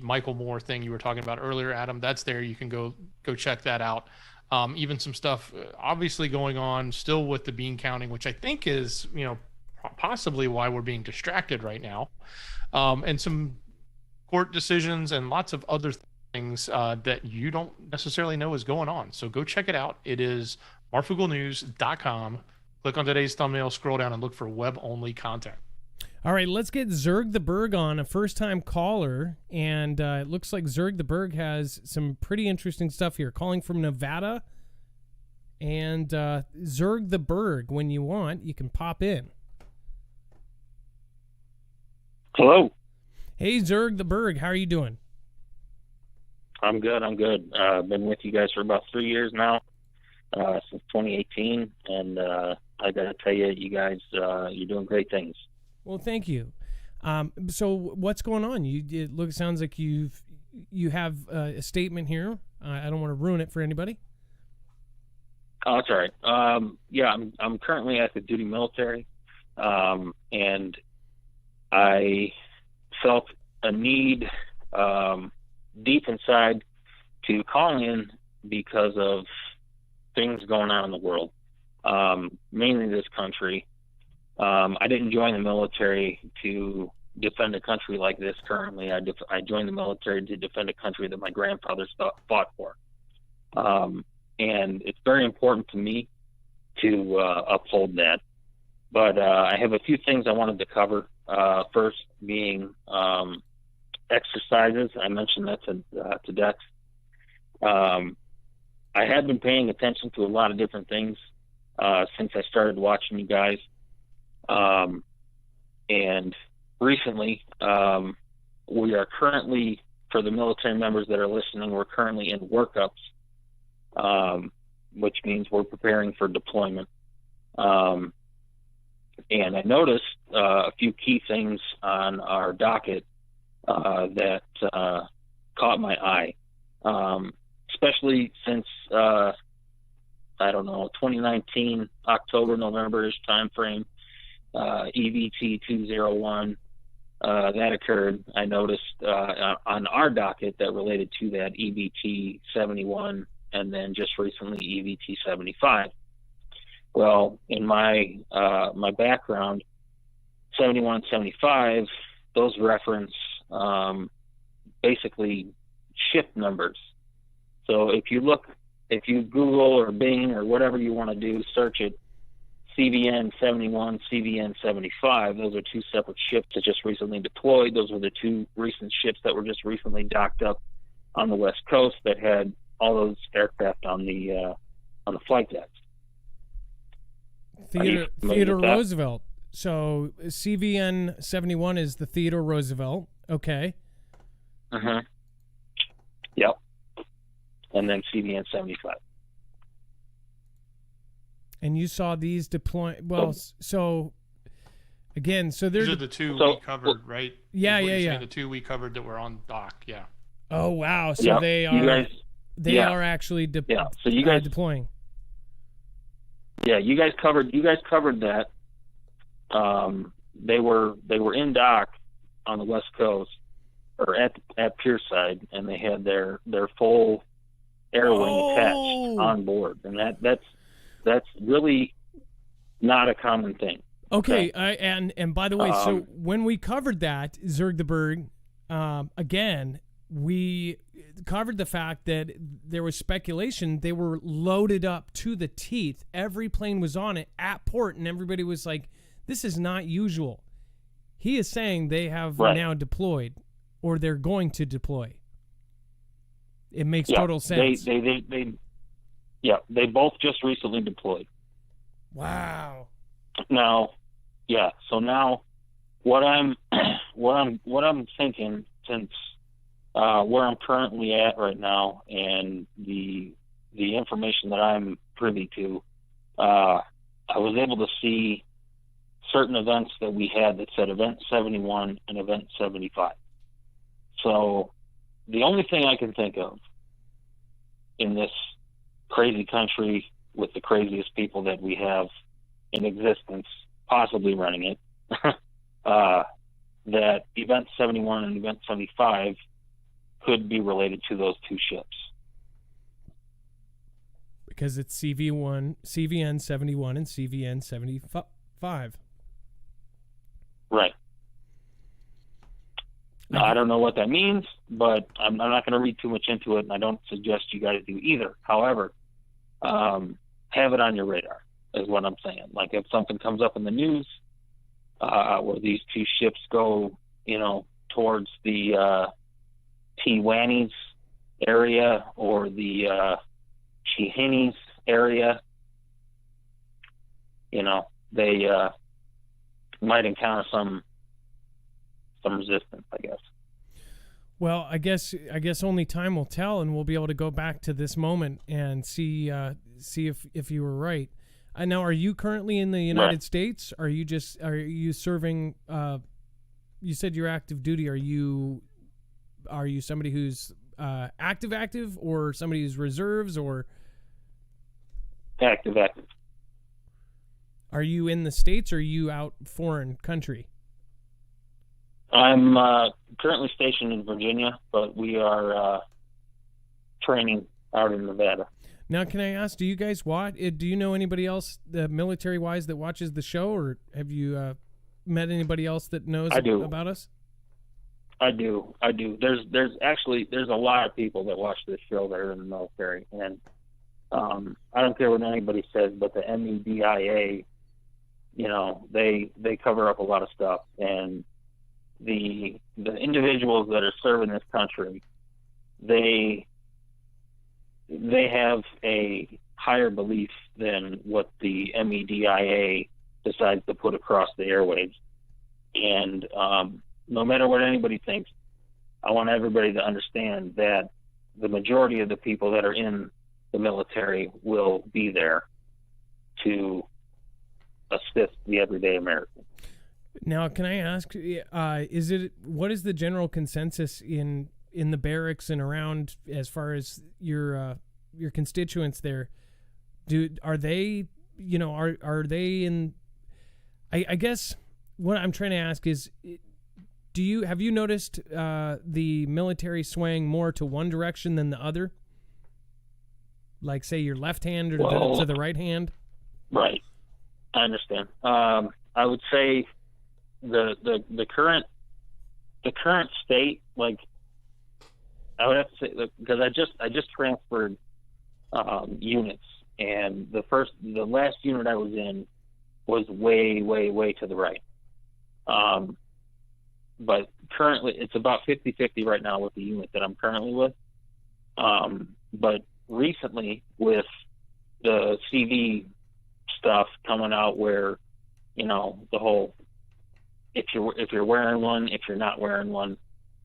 S2: Michael Moore thing you were talking about earlier, Adam. That's there. You can go check that out. Even some stuff obviously going on still with the bean counting, which I think is, possibly why we're being distracted right now. And some court decisions and lots of other things that you don't necessarily know is going on. So go check it out. It is marfooglenews.com. Click on today's thumbnail, scroll down, and look for web-only content.
S1: All right, let's get Zerg the Berg on, a first-time caller, and it looks like Zerg the Berg has some pretty interesting stuff here, calling from Nevada. And Zerg the Berg, when you want, you can pop in.
S5: Hello.
S1: Hey, Zerg the Berg, how are you doing?
S5: I'm good. I've been with you guys for about 3 years now, since 2018, and I got to tell you, you guys, you're doing great things.
S1: Well, thank you. So what's going on? Sounds like you have a statement here. I don't want to ruin it for anybody.
S5: Oh, that's all right. Yeah, I'm currently active duty military, and I felt a need deep inside to call in because of things going on in the world, mainly this country. I didn't join the military to defend a country like this currently. I joined the military to defend a country that my grandfathers fought for. And it's very important to me to uphold that. But I have a few things I wanted to cover. First being exercises. I mentioned that to Dex. I have been paying attention to a lot of different things since I started watching you guys. And recently, we are currently, for the military members that are listening, we're currently in workups, which means we're preparing for deployment. And I noticed a few key things on our docket that caught my eye, especially since, 2019, October, November-ish time frame, EVT 201, that occurred. I noticed on our docket that related to that EVT 71, and then just recently EVT 75. Well, in my background, 71 and 75, those reference basically ship numbers. So if you Google or Bing or whatever you want to do, search it, CVN 71, CVN 75, those are two separate ships that just recently deployed. Those were the two recent ships that were just recently docked up on the West Coast that had all those aircraft on the flight decks.
S1: Theodore Roosevelt. So CVN 71 is the Theodore Roosevelt. Okay.
S5: Uh-huh. Yep. And then CVN 75.
S1: And you saw these deploy. Well, so again, so
S2: these are the two we covered, right?
S1: Yeah.
S2: The two we covered that were on dock. Yeah.
S1: Oh wow! So they are. They are actually
S5: So you guys
S1: deploying.
S5: Yeah, you guys covered that. They were in dock on the West Coast or at Pierside, and they had their full air wing attached on board, and that's really not a common thing.
S1: Okay, and by the way, so when we covered that Zerg the Berg, again, we covered the fact that there was speculation they were loaded up to the teeth. Every plane was on it at port, and everybody was like, "This is not usual." He is saying they have now deployed, or they're going to deploy. It makes total sense.
S5: They both just recently deployed.
S1: Wow.
S5: Now, so now what I'm thinking, since where I'm currently at right now and the information that I'm privy to, I was able to see certain events that we had that said Event 71 and Event 75. So the only thing I can think of in this crazy country with the craziest people that we have in existence, possibly running it, that Event 71 and Event 75 could be related to those two ships.
S1: Because it's CVN 71 and CVN 75.
S5: Right. Now, I don't know what that means, but I'm not going to read too much into it, and I don't suggest you guys do either. However, have it on your radar, is what I'm saying. Like, if something comes up in the news where these two ships go, towards the Tijuanas area or the Chihinis area, they might encounter some resistance, I guess.
S1: Well, I guess only time will tell, and we'll be able to go back to this moment and see if you were right. Now, are you currently in the United
S5: Right.
S1: States? Are you serving? You said you're active duty. Are you somebody who's active, or somebody who's reserves, or
S5: Active.
S1: are you in the States, or are you out foreign country?
S5: I'm currently stationed in Virginia, but we are training out in Nevada.
S1: Now, can I ask, do you guys watch? Do you know anybody else, military-wise, that watches the show, or have you met anybody else that knows
S5: I do.
S1: about us?
S5: I do. There's a lot of people that watch this show that are in the military, and I don't care what anybody says, but the MEDIA, they cover up a lot of stuff, and the individuals that are serving this country, they have a higher belief than what the MEDIA decides to put across the airwaves. And no matter what anybody thinks, I want everybody to understand that the majority of the people that are in the military will be there to assist the everyday American.
S1: Now, can I ask, what is the general consensus in the barracks and around, as far as your constituents there? Are they in? I guess what I'm trying to ask is, have you noticed the military swaying more to one direction than the other? Like, say, your left hand or to the right hand?
S5: Right. I understand. I would say the current state, like, I would have to say, because I just transferred units, and the last unit I was in was way to the right. But currently it's about 50-50 right now with the unit that I'm currently with. But recently, with the CV stuff coming out, where the whole if you're wearing one, if you're not wearing one,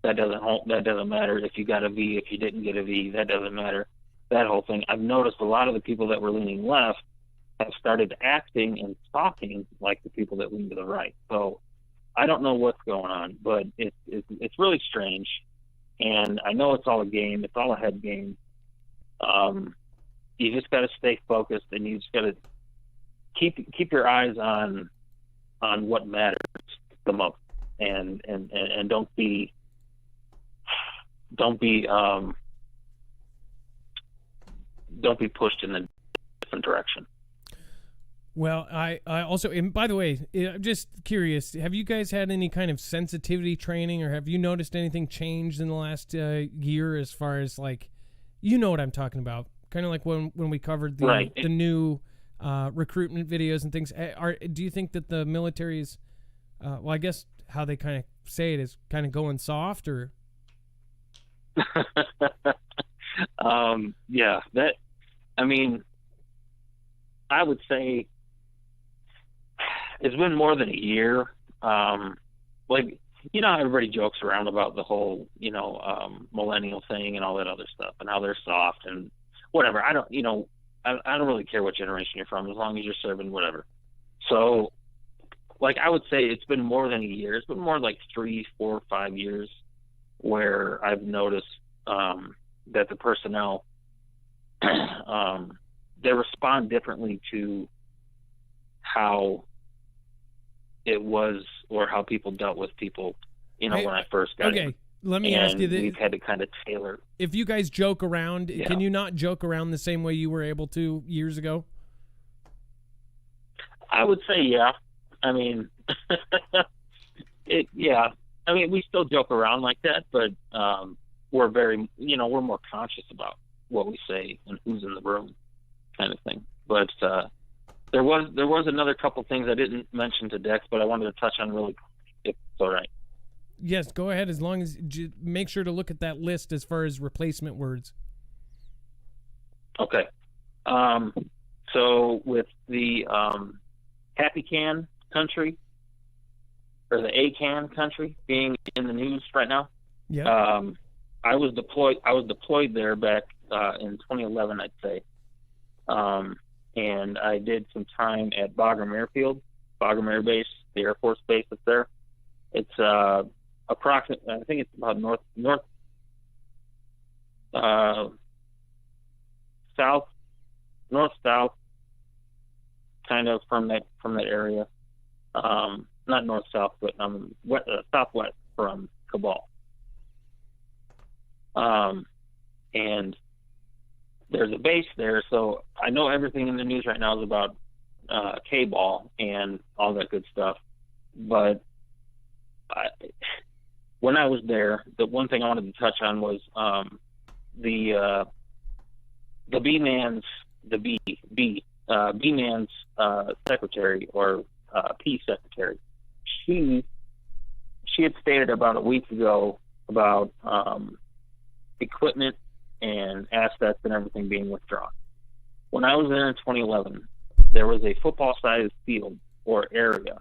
S5: that doesn't matter. If you got a V, if you didn't get a V, that doesn't matter. That whole thing. I've noticed a lot of the people that were leaning left have started acting and talking like the people that lean to the right. So I don't know what's going on, but it's really strange. And I know it's all a game. It's all a head game. You just got to stay focused, and you just got to keep your eyes on what matters the most, and don't be pushed in a different direction.
S1: Well, I also, and by the way, I'm just curious, have you guys had any kind of sensitivity training, or have you noticed anything changed in the last year, as far as, like, you know what I'm talking about, kind of like when we covered the new recruitment videos and things. Do you think that the military's, well, I guess how they kind of say it is kind of going soft, or?
S5: Yeah, I would say it's been more than a year. Like, how everybody jokes around about the whole, millennial thing and all that other stuff, and how they're soft and whatever. I don't really care what generation you're from, as long as you're serving, whatever. So, like, I would say it's been more than a year. It's been more like 3, 4, 5 years where I've noticed that the personnel, they respond differently to how it was, or how people dealt with people, when I first got in.
S1: Okay, let me ask you this.
S5: We've had to kind of tailor.
S1: If you guys joke around, can you not joke around the same way you were able to years ago?
S5: I would say, yeah. I mean, yeah. I mean, we still joke around like that, but we're very, we're more conscious about what we say and who's in the room, kind of thing. But there was another couple things I didn't mention to Dex, but I wanted to touch on really quick, if it's all right.
S1: Yes, go ahead, as long as make sure to look at that list as far as replacement words.
S5: Okay. So with the Happy Can country, or the ACAN country being in the news right now,
S1: yeah.
S5: I was deployed there back in 2011, I'd say. and I did some time at Bagram Airfield, Bagram Air Base, the Air Force base that's there. It's approximately, I think it's about north south, kind of from that area. Not north south, but southwest from Kabul. And there's a base there, so I know everything in the news right now is about K-ball and all that good stuff. But when I was there, the one thing I wanted to touch on was the B-man's secretary, or P secretary. She had stated about a week ago about equipment and assets and everything being withdrawn. When I was there in 2011, there was a football-sized field or area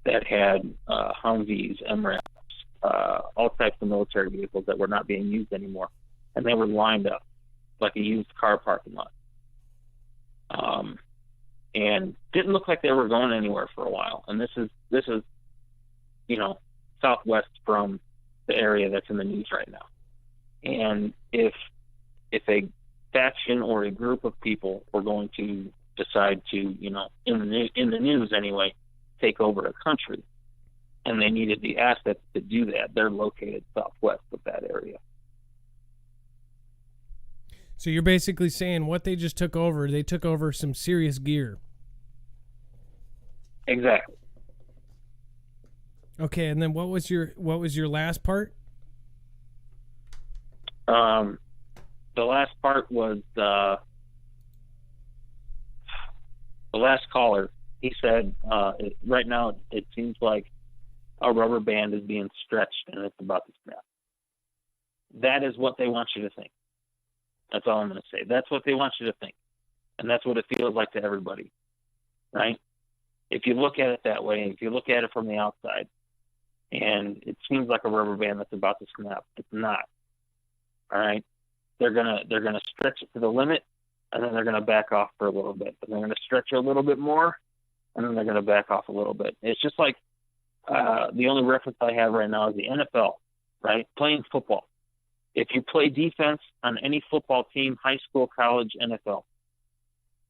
S5: that had Humvees, MRAPs, all types of military vehicles that were not being used anymore, and they were lined up like a used car parking lot. And didn't look like they were going anywhere for a while. And this is southwest from the area that's in the news right now. And if a faction or a group of people were going to decide to, in the news anyway, take over a country, and they needed the assets to do that, they're located southwest of that area.
S1: So you're basically saying what they just took over, they took over some serious gear.
S5: Exactly.
S1: Okay, and then what was your last part?
S5: The last part was the last caller. He said, right now it seems like a rubber band is being stretched and it's about to snap. That is what they want you to think. That's all I'm going to say. That's what they want you to think. And that's what it feels like to everybody, right? If you look at it that way, if you look at it from the outside, and it seems like a rubber band that's about to snap, it's not. All right? They're gonna stretch it to the limit, and then they're gonna back off for a little bit. And they're gonna stretch it a little bit more, and then they're gonna back off a little bit. It's just like the only reference I have right now is the NFL, right? Playing football. If you play defense on any football team, high school, college, NFL,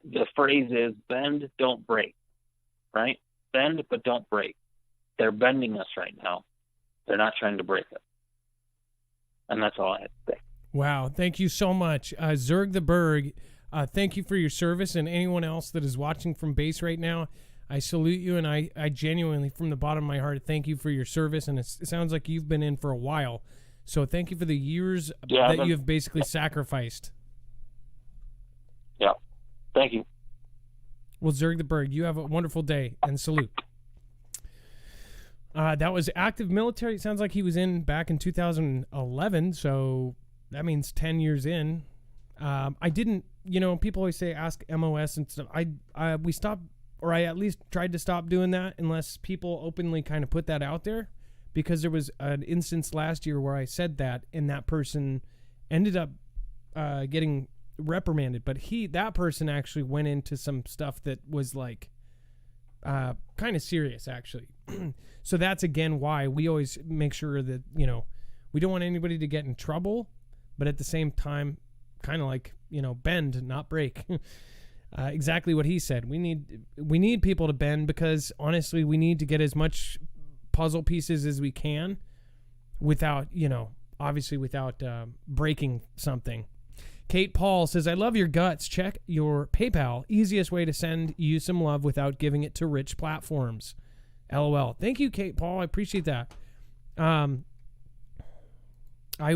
S5: the phrase is bend, don't break, right? Bend, but don't break. They're bending us right now. They're not trying to break us. And that's all I have to say.
S1: Wow. Thank you so much. Zerg the Berg, thank you for your service, and anyone else that is watching from base right now, I salute you, and I genuinely, from the bottom of my heart, thank you for your service, and it sounds like you've been in for a while. So thank you for the years that you have basically sacrificed.
S5: Yeah. Thank you.
S1: Well, Zerg the Berg, you have a wonderful day, and salute. That was active military. It sounds like he was in back in 2011, so that means 10 years in. I didn't, people always say ask MOS and stuff. We stopped, or I at least tried to stop doing that unless people openly kind of put that out there, because there was an instance last year where I said that, and that person ended up getting reprimanded. But that person actually went into some stuff that was like kind of serious, actually. So that's, again, why we always make sure that, we don't want anybody to get in trouble, but at the same time, kind of like, bend, not break. Exactly what he said. We need people to bend, because honestly, we need to get as much puzzle pieces as we can without, obviously without breaking something. Kate Paul says, I love your guts. Check your PayPal. Easiest way to send you some love without giving it to rich platforms. LOL. Thank you, Kate Paul. I appreciate that. I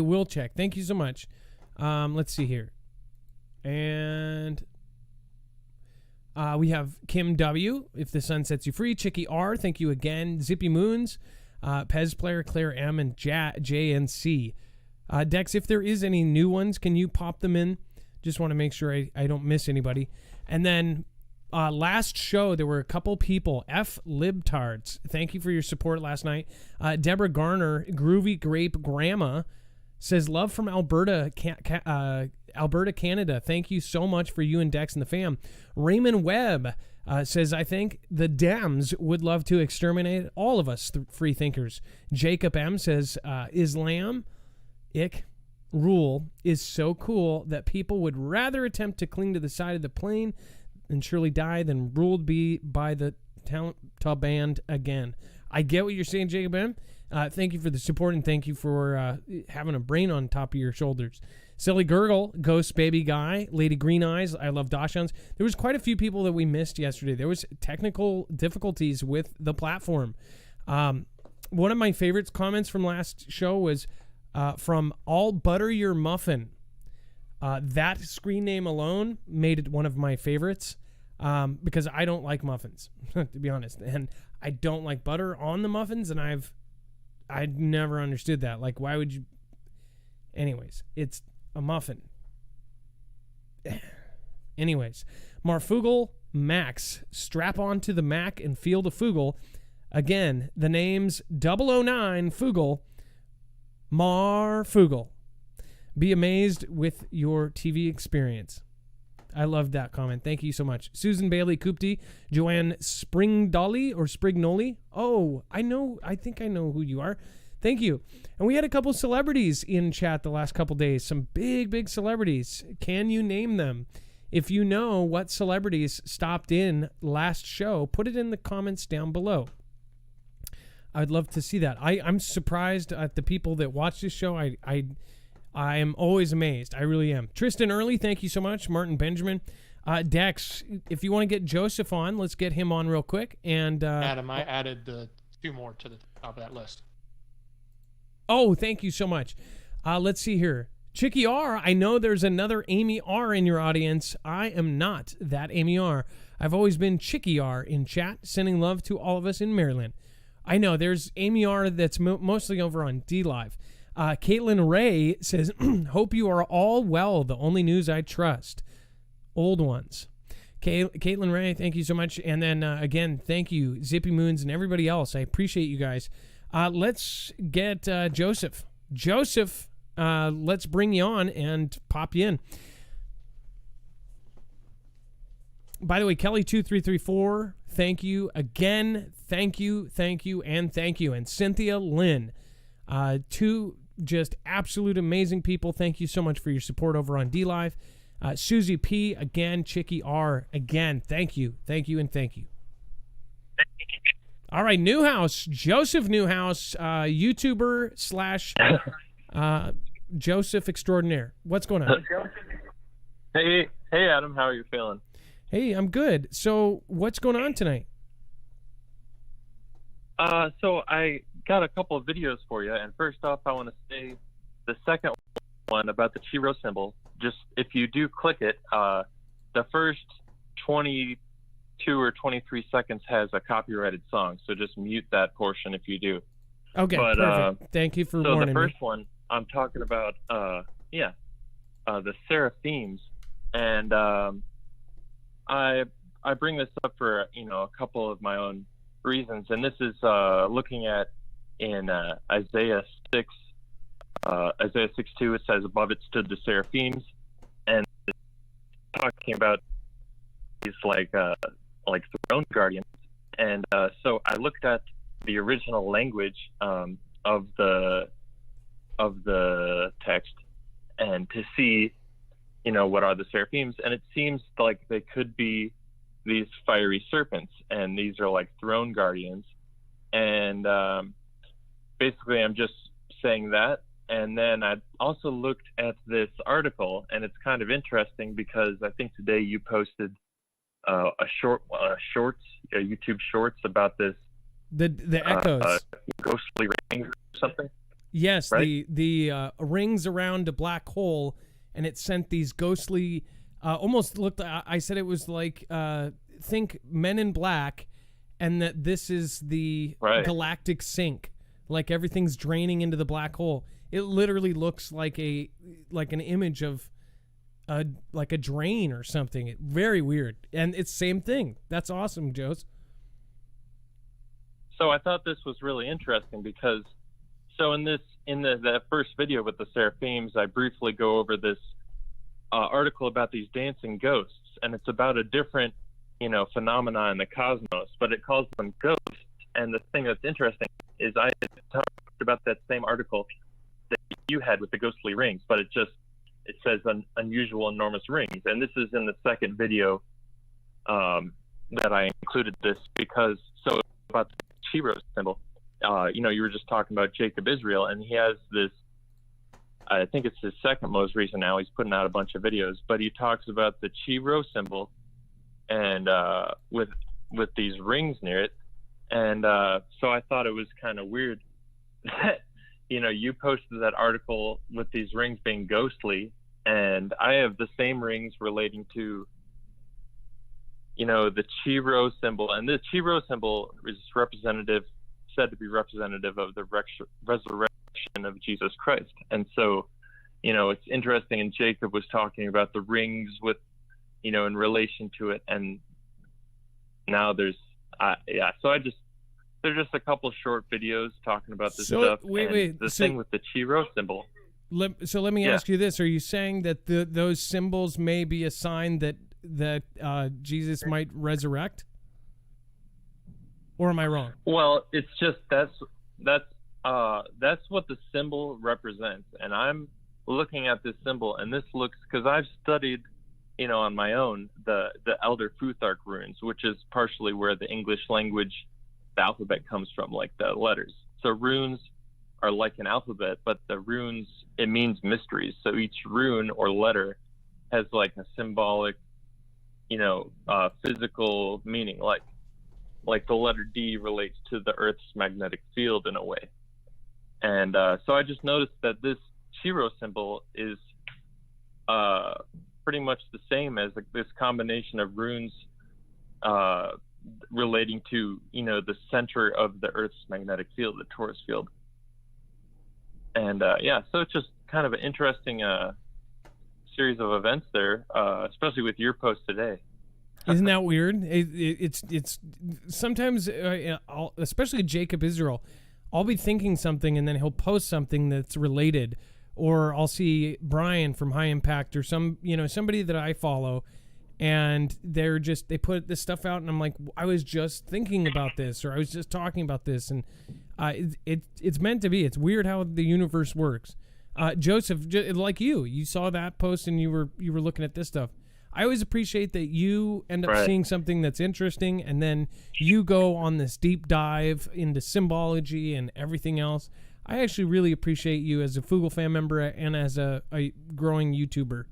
S1: will check. Thank you so much. Let's see here. And we have Kim W. If the sun sets you free. Chicky R. Thank you again. Zippy Moons. Pez Player, Claire M. and JNC. Dex, if there is any new ones, can you pop them in? Just want to make sure I don't miss anybody. And then last show, there were a couple people. F. Libtards. Thank you for your support last night. Deborah Garner, Groovy Grape Grandma, says, love from Alberta, Alberta, Canada. Thank you so much for you and Dex and the fam. Raymond Webb says, I think the Dems would love to exterminate all of us free thinkers. Jacob M says, Islam, rule is so cool that people would rather attempt to cling to the side of the plane and surely die than ruled by the Taliban again. I get what you're saying, Jacob M. Thank you for the support, and thank you for having a brain on top of your shoulders. Silly Gurgle, Ghost Baby Guy, Lady Green Eyes, I love Dachshunds. There was quite a few people that we missed yesterday. There was technical difficulties with the platform. One of my favorite comments from last show was from All Butter Your Muffin. That screen name alone made it one of my favorites because I don't like muffins, to be honest. And I don't like butter on the muffins, and I'd never understood that. Like, why would you... Anyways, it's a muffin. Anyways, Marfoogle Max. Strap on to the Mac and feel the Foogle. Again, the name's 009 Foogle. Marfoogle. Be amazed with your TV experience. I loved that comment. Thank you so much. Susan Bailey Kupti, Joanne Springdolly or Sprignoli. Oh, I think I know who you are. Thank you. And we had a couple celebrities in chat the last couple days. Some big celebrities. Can you name them? If you know what celebrities stopped in last show, put it in the comments down below. I'd love to see that. I'm surprised at the people that watch this show. I am always amazed. I really am. Tristan Early, thank you so much. Martin Benjamin. Dex, if you want to get Joseph on, let's get him on real quick. And
S2: Adam, I added 2 more to the top of that list.
S1: Oh, thank you so much. Let's see here. Chicky R, I know there's another Amy R in your audience. I am not that Amy R. I've always been Chicky R in chat, sending love to all of us in Maryland. I know there's Amy R that's mostly over on D-Live. Caitlin Ray says, hope you are all well. The only news I trust. Old ones. Caitlin Ray, thank you so much. And then, again, thank you, Zippy Moons and everybody else. I appreciate you guys. Let's get Joseph. Joseph, let's bring you on and pop you in. By the way, Kelly2334, thank you again. Thank you, and thank you. And Cynthia Lynn, 2 just absolute amazing people. Thank you so much for your support over on D-Live. Susie P, again. Chicky R, again. Thank you, and thank you. All right, Newhouse, Joseph Newhouse, YouTuber / Joseph Extraordinaire. What's going on?
S6: Hey, Adam, how are you feeling?
S1: Hey, I'm good. So what's going on tonight?
S6: So I got a couple of videos for you, and first off, I want to say the second one about the Chiro symbol. Just if you do click it, the first 22 or 23 seconds has a copyrighted song, so just mute that portion if you do.
S1: Okay,
S6: but,
S1: perfect. Thank you for warning me.
S6: So the first one I'm talking about, the Seraphims, and I bring this up for a couple of my own reasons, and this is looking at in Isaiah 6, Isaiah 6:2. It says, "Above it stood the Seraphims," and talking about these like throne guardians. And so I looked at the original language of the text, and to see what are the Seraphims, and it seems like they could be these fiery serpents, and these are like throne guardians. And basically I'm just saying that. And then I also looked at this article, and it's kind of interesting because I think today you posted a YouTube shorts about this.
S1: The echoes.
S6: Ghostly rings or something.
S1: Yes,
S6: right?
S1: the rings around a black hole, and it sent these ghostly, almost looked, I said it was like, think Men in Black, and that this is the galactic sink. Like everything's draining into the black hole. It literally looks like an image of like a drain or something. Very weird. And it's same thing. That's awesome, Joes.
S6: So I thought this was really interesting because in the first video with the Seraphims, I briefly go over this article about these dancing ghosts, and it's about a different, phenomena in the cosmos, but it calls them ghosts. And the thing that's interesting is I talked about that same article that you had with the ghostly rings, but it says unusual enormous rings. And this is in the second video that I included this because, so about the Chiro symbol, you were just talking about Jacob Israel, and he has this, I think it's his second most recent now. He's putting out a bunch of videos, but he talks about the Chiro symbol and with these rings near it. And so I thought it was kind of weird that, you posted that article with these rings being ghostly, and I have the same rings relating to, the Chiro symbol. And the Chiro symbol is said to be representative of the resurrection of Jesus Christ. And so, it's interesting, and Jacob was talking about the rings with, in relation to it, and now there's there's just a couple short videos talking about this stuff. The thing with the Chiro symbol.
S1: Let me ask you this: are you saying that those symbols may be a sign that Jesus might resurrect, or am I wrong?
S6: Well, it's just that's what the symbol represents, and I'm looking at this symbol, and this looks, because I've studied, on my own, the Elder Futhark runes, which is partially where the English language, the alphabet comes from, like the letters. So runes are like an alphabet, but the runes, it means mysteries. So each rune or letter has like a symbolic, physical meaning, like the letter D relates to the Earth's magnetic field in a way. And so I just noticed that this Chiro symbol is pretty much the same as this combination of runes relating to, the center of the Earth's magnetic field, the Taurus field. And so it's just kind of an interesting series of events there, especially with your post today.
S1: Isn't that weird? It's sometimes, especially Jacob Israel, I'll be thinking something and then he'll post something that's related, or I'll see Brian from High Impact or somebody that I follow, and they put this stuff out, and I'm like, I was just thinking about this, or I was just talking about this, and it's meant to be. It's weird how the universe works. Joseph, like you saw that post and you were looking at this stuff. I always appreciate that you end up seeing something that's interesting, and then you go on this deep dive into symbology and everything else. I actually really appreciate you as a Foogle fan member and as a growing YouTuber.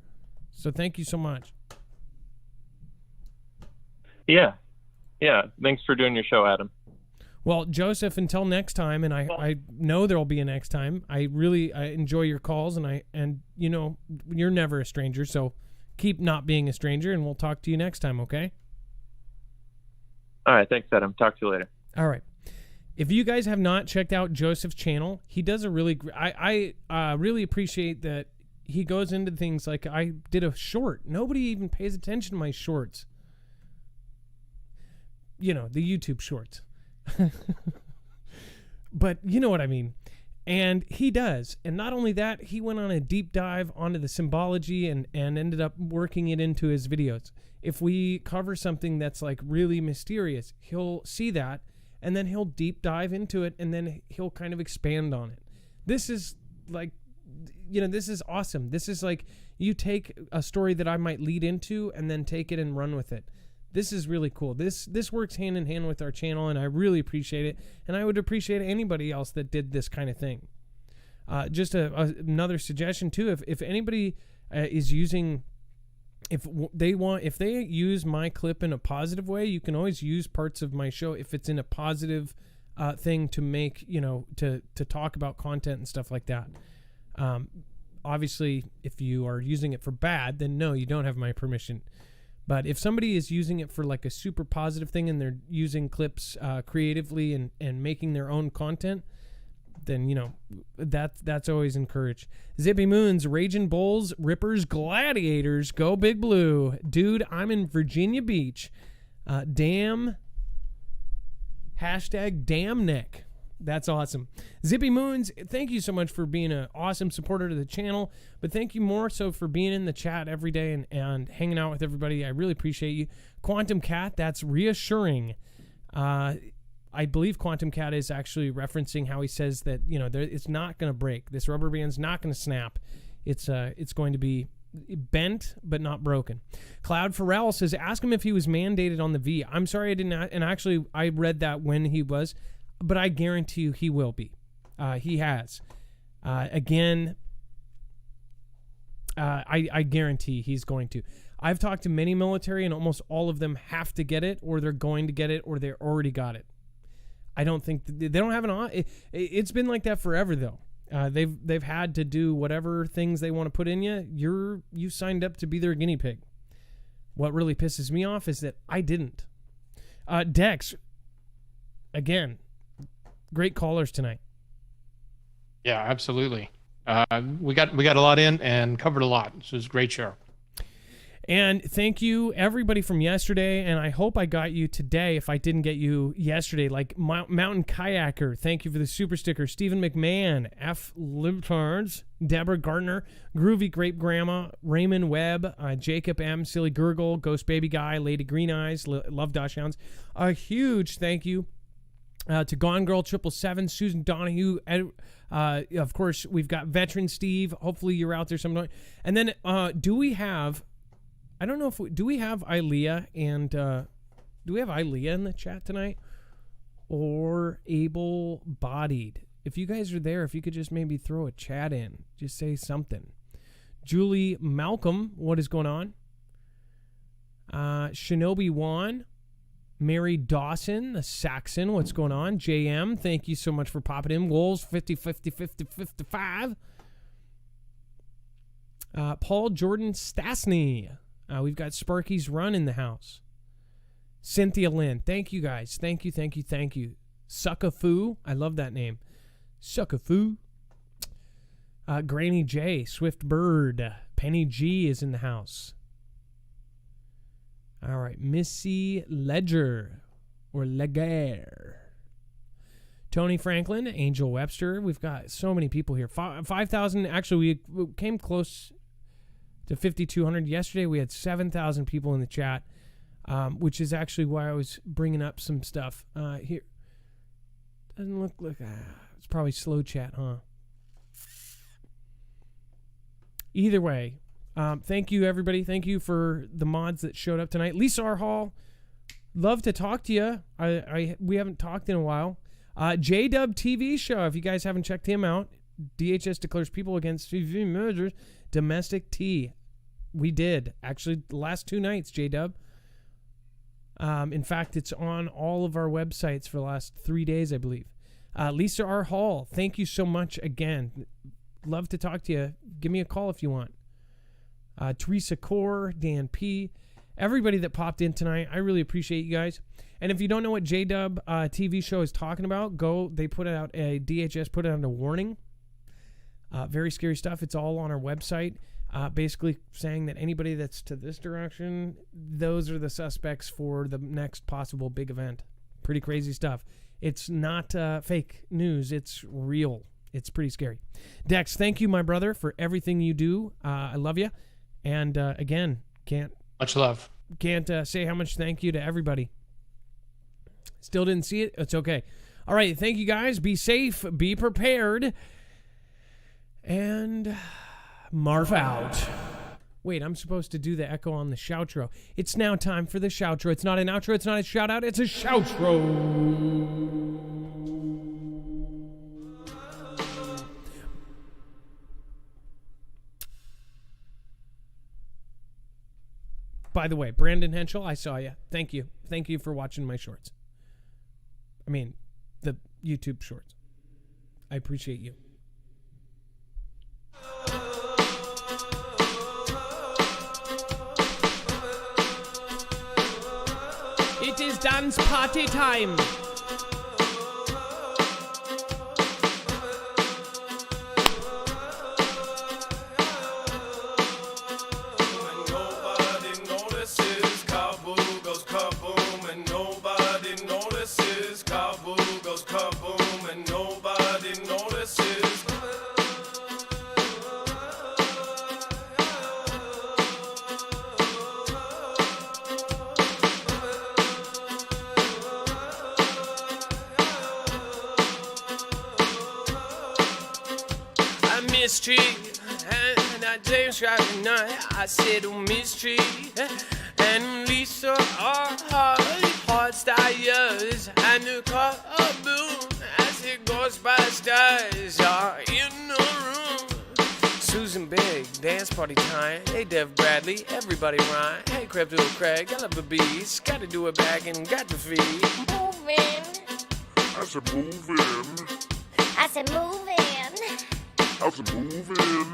S1: So thank you so much.
S6: Yeah. Thanks for doing your show, Adam.
S1: Well, Joseph, until next time, and I know there'll be a next time. I enjoy your calls, and you're never a stranger, so keep not being a stranger, and we'll talk to you next time, okay?
S6: All right, thanks, Adam. Talk to you later.
S1: All right. If you guys have not checked out Joseph's channel, he does a really I really appreciate that he goes into things like, I did a short. Nobody even pays attention to my shorts. The YouTube shorts. But you know what I mean. And he does. And not only that, he went on a deep dive onto the symbology and ended up working it into his videos. If we cover something that's like really mysterious, he'll see that, and then he'll deep dive into it, and then he'll kind of expand on it. This is like, this is awesome. This is like, you take a story that I might lead into and then take it and run with it. This is really cool. This works hand in hand with our channel, and I really appreciate it. And I would appreciate anybody else that did this kind of thing. Just another suggestion too. If anybody is using, if they use my clip in a positive way, you can always use parts of my show if it's in a positive thing to make, to talk about content and stuff like that. Obviously, if you are using it for bad, then no, you don't have my permission. But if somebody is using it for like a super positive thing, and they're using clips creatively and making their own content, then, that's always encouraged. Zippy Moons, Raging Bulls, Rippers, Gladiators, go Big Blue. Dude, I'm in Virginia Beach. Damn neck. That's awesome. Zippy Moons, thank you so much for being an awesome supporter to the channel, but thank you more so for being in the chat every day and hanging out with everybody. I really appreciate you. Quantum Cat, that's reassuring. I believe Quantum Cat is actually referencing how he says that, it's not going to break. This rubber band's not going to snap. It's going to be bent but not broken. Cloud Farrell says, ask him if he was mandated on the V. I'm sorry I didn't, and actually I read that when he was, but I guarantee you he will be. He has. Again, I guarantee he's going to. I've talked to many military, and almost all of them have to get it, or they're going to get it, or they already got it. I don't think they don't have an. It's been like that forever, though. They've had to do whatever things they want to put in you. You signed up to be their guinea pig. What really pisses me off is that I didn't. Dex, again, great callers tonight.
S2: Yeah, absolutely. We got a lot in and covered a lot. So it was a great show.
S1: And thank you, everybody from yesterday, and I hope I got you today if I didn't get you yesterday, like Mountain Kayaker, thank you for the super sticker, Stephen McMahon, F. Libtards, Deborah Gardner, Groovy Grape Grandma, Raymond Webb, Jacob M., Silly Gurgle, Ghost Baby Guy, Lady Green Eyes, Love Dachshunds. A huge thank you to Gone Girl 777, Susan Donahue, of course, we've got Veteran Steve, hopefully you're out there sometime. And then do we have... I don't know if do we have Ilea and do we have Ilea in the chat tonight or Able Bodied? If you guys are there, if you could just maybe throw a chat in, just say something. Julie Malcolm, what is going on? Shinobi Juan, Mary Dawson, the Saxon, what's going on? JM, thank you so much for popping in. Wolves 50 50 50 55. Paul Jordan Stasny. We've got Sparky's Run in the house. Cynthia Lynn. Thank you, guys. Thank you. Suckafoo. I love that name. Suckafoo. Granny J. Swift Bird. Penny G is in the house. All right. Missy Ledger. Or Leger. Tony Franklin. Angel Webster. We've got so many people here. 5,000. Actually, we came close to 5,200. Yesterday we had 7,000 people in the chat, which is actually why I was bringing up some stuff here. Doesn't look like it's probably slow chat, huh? Either way, thank you everybody. Thank you for the mods that showed up tonight. Lisa R. Hall, love to talk to you. We haven't talked in a while. J-Dub TV show, if you guys haven't checked him out, DHS declares people against TV mergers. Domestic tea. We did. Actually, the last 2 nights, J-Dub. In fact, it's on all of our websites for the last 3 days, I believe. Lisa R. Hall, thank you so much again. Love to talk to you. Give me a call if you want. Teresa Core, Dan P. Everybody that popped in tonight, I really appreciate you guys. And if you don't know what J-Dub TV show is talking about, they put out DHS put out a warning. Very scary stuff. It's all on our website. Basically saying that anybody that's to this direction, those are the suspects for the next possible big event. Pretty crazy stuff. It's not fake news. It's real. It's pretty scary. Dex, thank you, my brother, for everything you do. I love you. And again,
S2: much love.
S1: Can't say how much thank you to everybody. Still didn't see it. It's okay. All right. Thank you, guys. Be safe. Be prepared. And Marf out. Wait, I'm supposed to do the echo on the shoutro. It's now time for the shoutro. It's not an outro. It's not a shout out. It's a shoutro. By the way, Brandon Henschel, I saw you. Thank you. Thank you for watching my shorts. I mean, the YouTube shorts. I appreciate you. It is dance party time.
S7: Kaboom, and nobody notices. Kaboom goes kaboom, and
S1: mystery. And I James Robin night, I said a mystery. And Lisa are hard styles. And the car boom as it goes by stars are in the room. Susan Big, dance party time. Hey, Dev Bradley, everybody rhyme. Hey, Crypto Craig, I love the beats. Gotta do it back and got to feed.
S7: Moving.
S8: I said move in.
S7: I said moving.
S8: I said move in.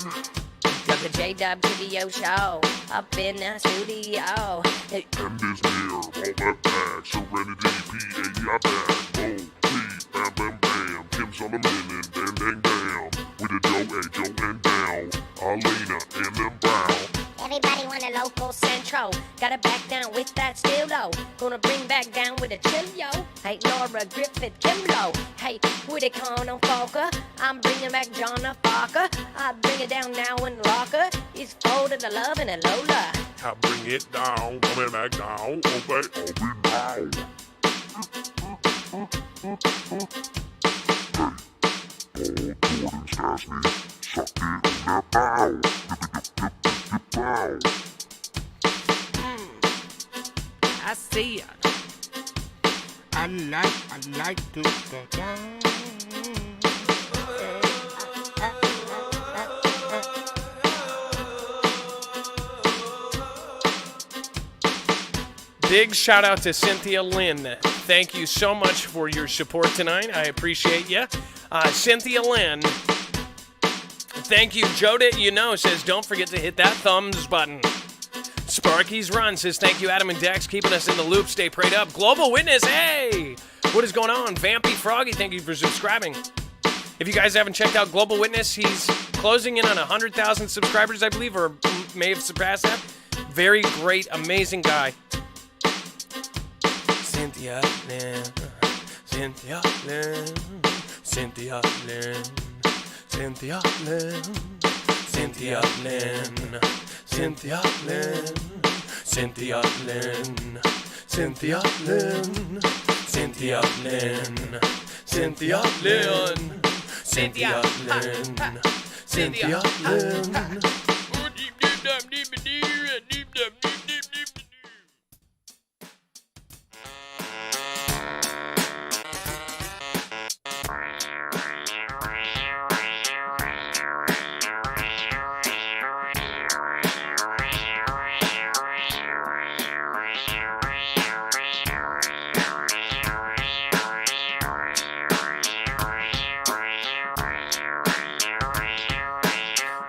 S7: Got the J-Dub video show up in the studio. Hey.
S8: And this here, all that back. Serenity, P-A-I back. Boom, P, bam, bam, bam. Kim's on the linen, bam, bam, bam. With a Joe, A, Joe, and down. Alina, and them brown.
S7: Everybody want a local centro. Gotta back down with that still low. Gonna bring back down with a chill, yo. Hey, Laura Griffith Kimlo. Hey, with a Conor Falker. I'm bringing back John Falker. I bring it down now and locker. It's full to the love and a Lola.
S8: I bring it down, coming back down. Okay, I'll be down. Hey, Paul Jordan Stasny. Suck it in that bow. Bow.
S1: I see ya.
S9: I like to get down.
S1: Big shout out to Cynthia Lynn. Thank you so much for your support tonight. I appreciate you. Cynthia Lynn. Thank you. Joda, says don't forget to hit that thumbs button. Sparky's Run says thank you, Adam and Dex, keeping us in the loop. Stay prayed up. Global Witness, hey! What is going on? Vampy Froggy, thank you for subscribing. If you guys haven't checked out Global Witness, he's closing in on 100,000 subscribers, I believe, or may have surpassed that. Very great, amazing guy. Cynthia Lynn, Cynthia Lynn, Cynthia Lynn, Cynthia Lynn, Cynthia Lynn, Cynthia Lynn, Cynthia Lynn, Cynthia Lynn, Cynthia Lynn, Cynthia Lynn, Cynthia Lynn, Cynthia Lynn.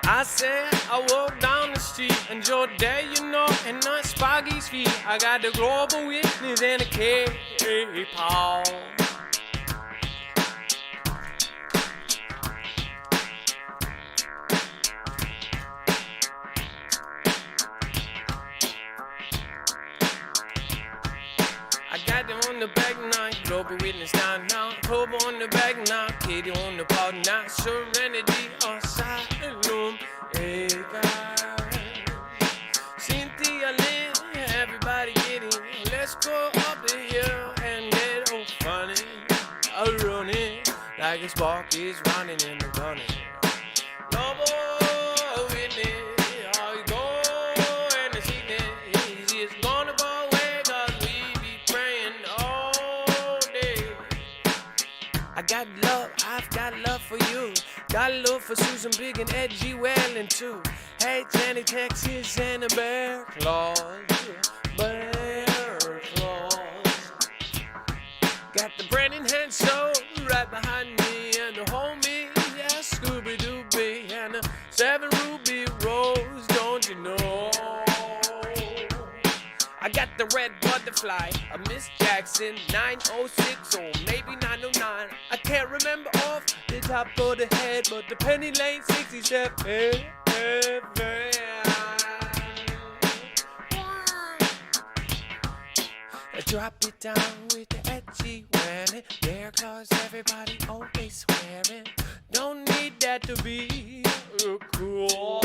S1: I said I walk down the street and you're there, and not Spaggy's feet. I got the Global Witness and a K-Paul. I got them on the back now, Global Witness down now, Kobe on the back now, Katie on the ball now, Serenity outside the room. Hey guys, Cynthia Lynn, everybody get in. Let's go up the hill and get all funny. I'm running like a spark is running in the gunning. Global Witness, all you go and the sickness is gonna go away, 'cause we be praying all day. I got love, I've got love for you. Got love for Susan Big and Edgy Whalen too. Hey, Jenny, Texas, and a Bear Claws. Bear Claws. Got the Brandon Henso right behind me, and the homie, yeah, Scooby-Doo, and the 7 Ruby Rose, don't you know? I got the red butterfly, a Miss Jackson, 906 or maybe 909. I can't remember off the top of the head, but the Penny Lane 67. Drop it down with the edgy wearing. Bear Claws, everybody always swearing. Don't need that to be cool.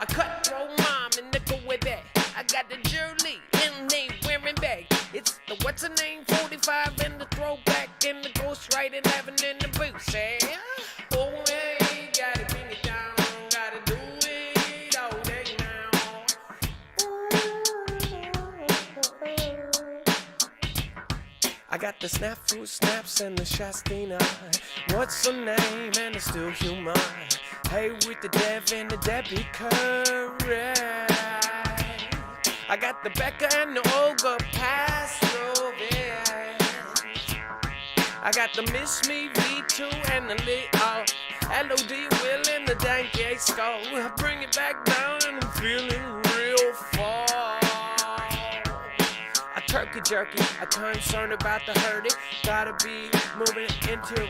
S1: I cut your mom and nickel with that. I got the Julie and they wearing back. It's the what's her name 45 and the throwback and the ghost riding having in the boots. Oh, hey.
S10: got the snafu snaps and the Shastina. What's her name? And it's still human. Hey, with the Dev and the Debbie Curry. I got the Becca and the Olga Passovic. I got the Miss Me V2 and the Leo. LOD Will and the Danky Skull. I bring it back down and I'm feeling real far. A turkey jerky, I'm concerned about the hurdy. Gotta be moving into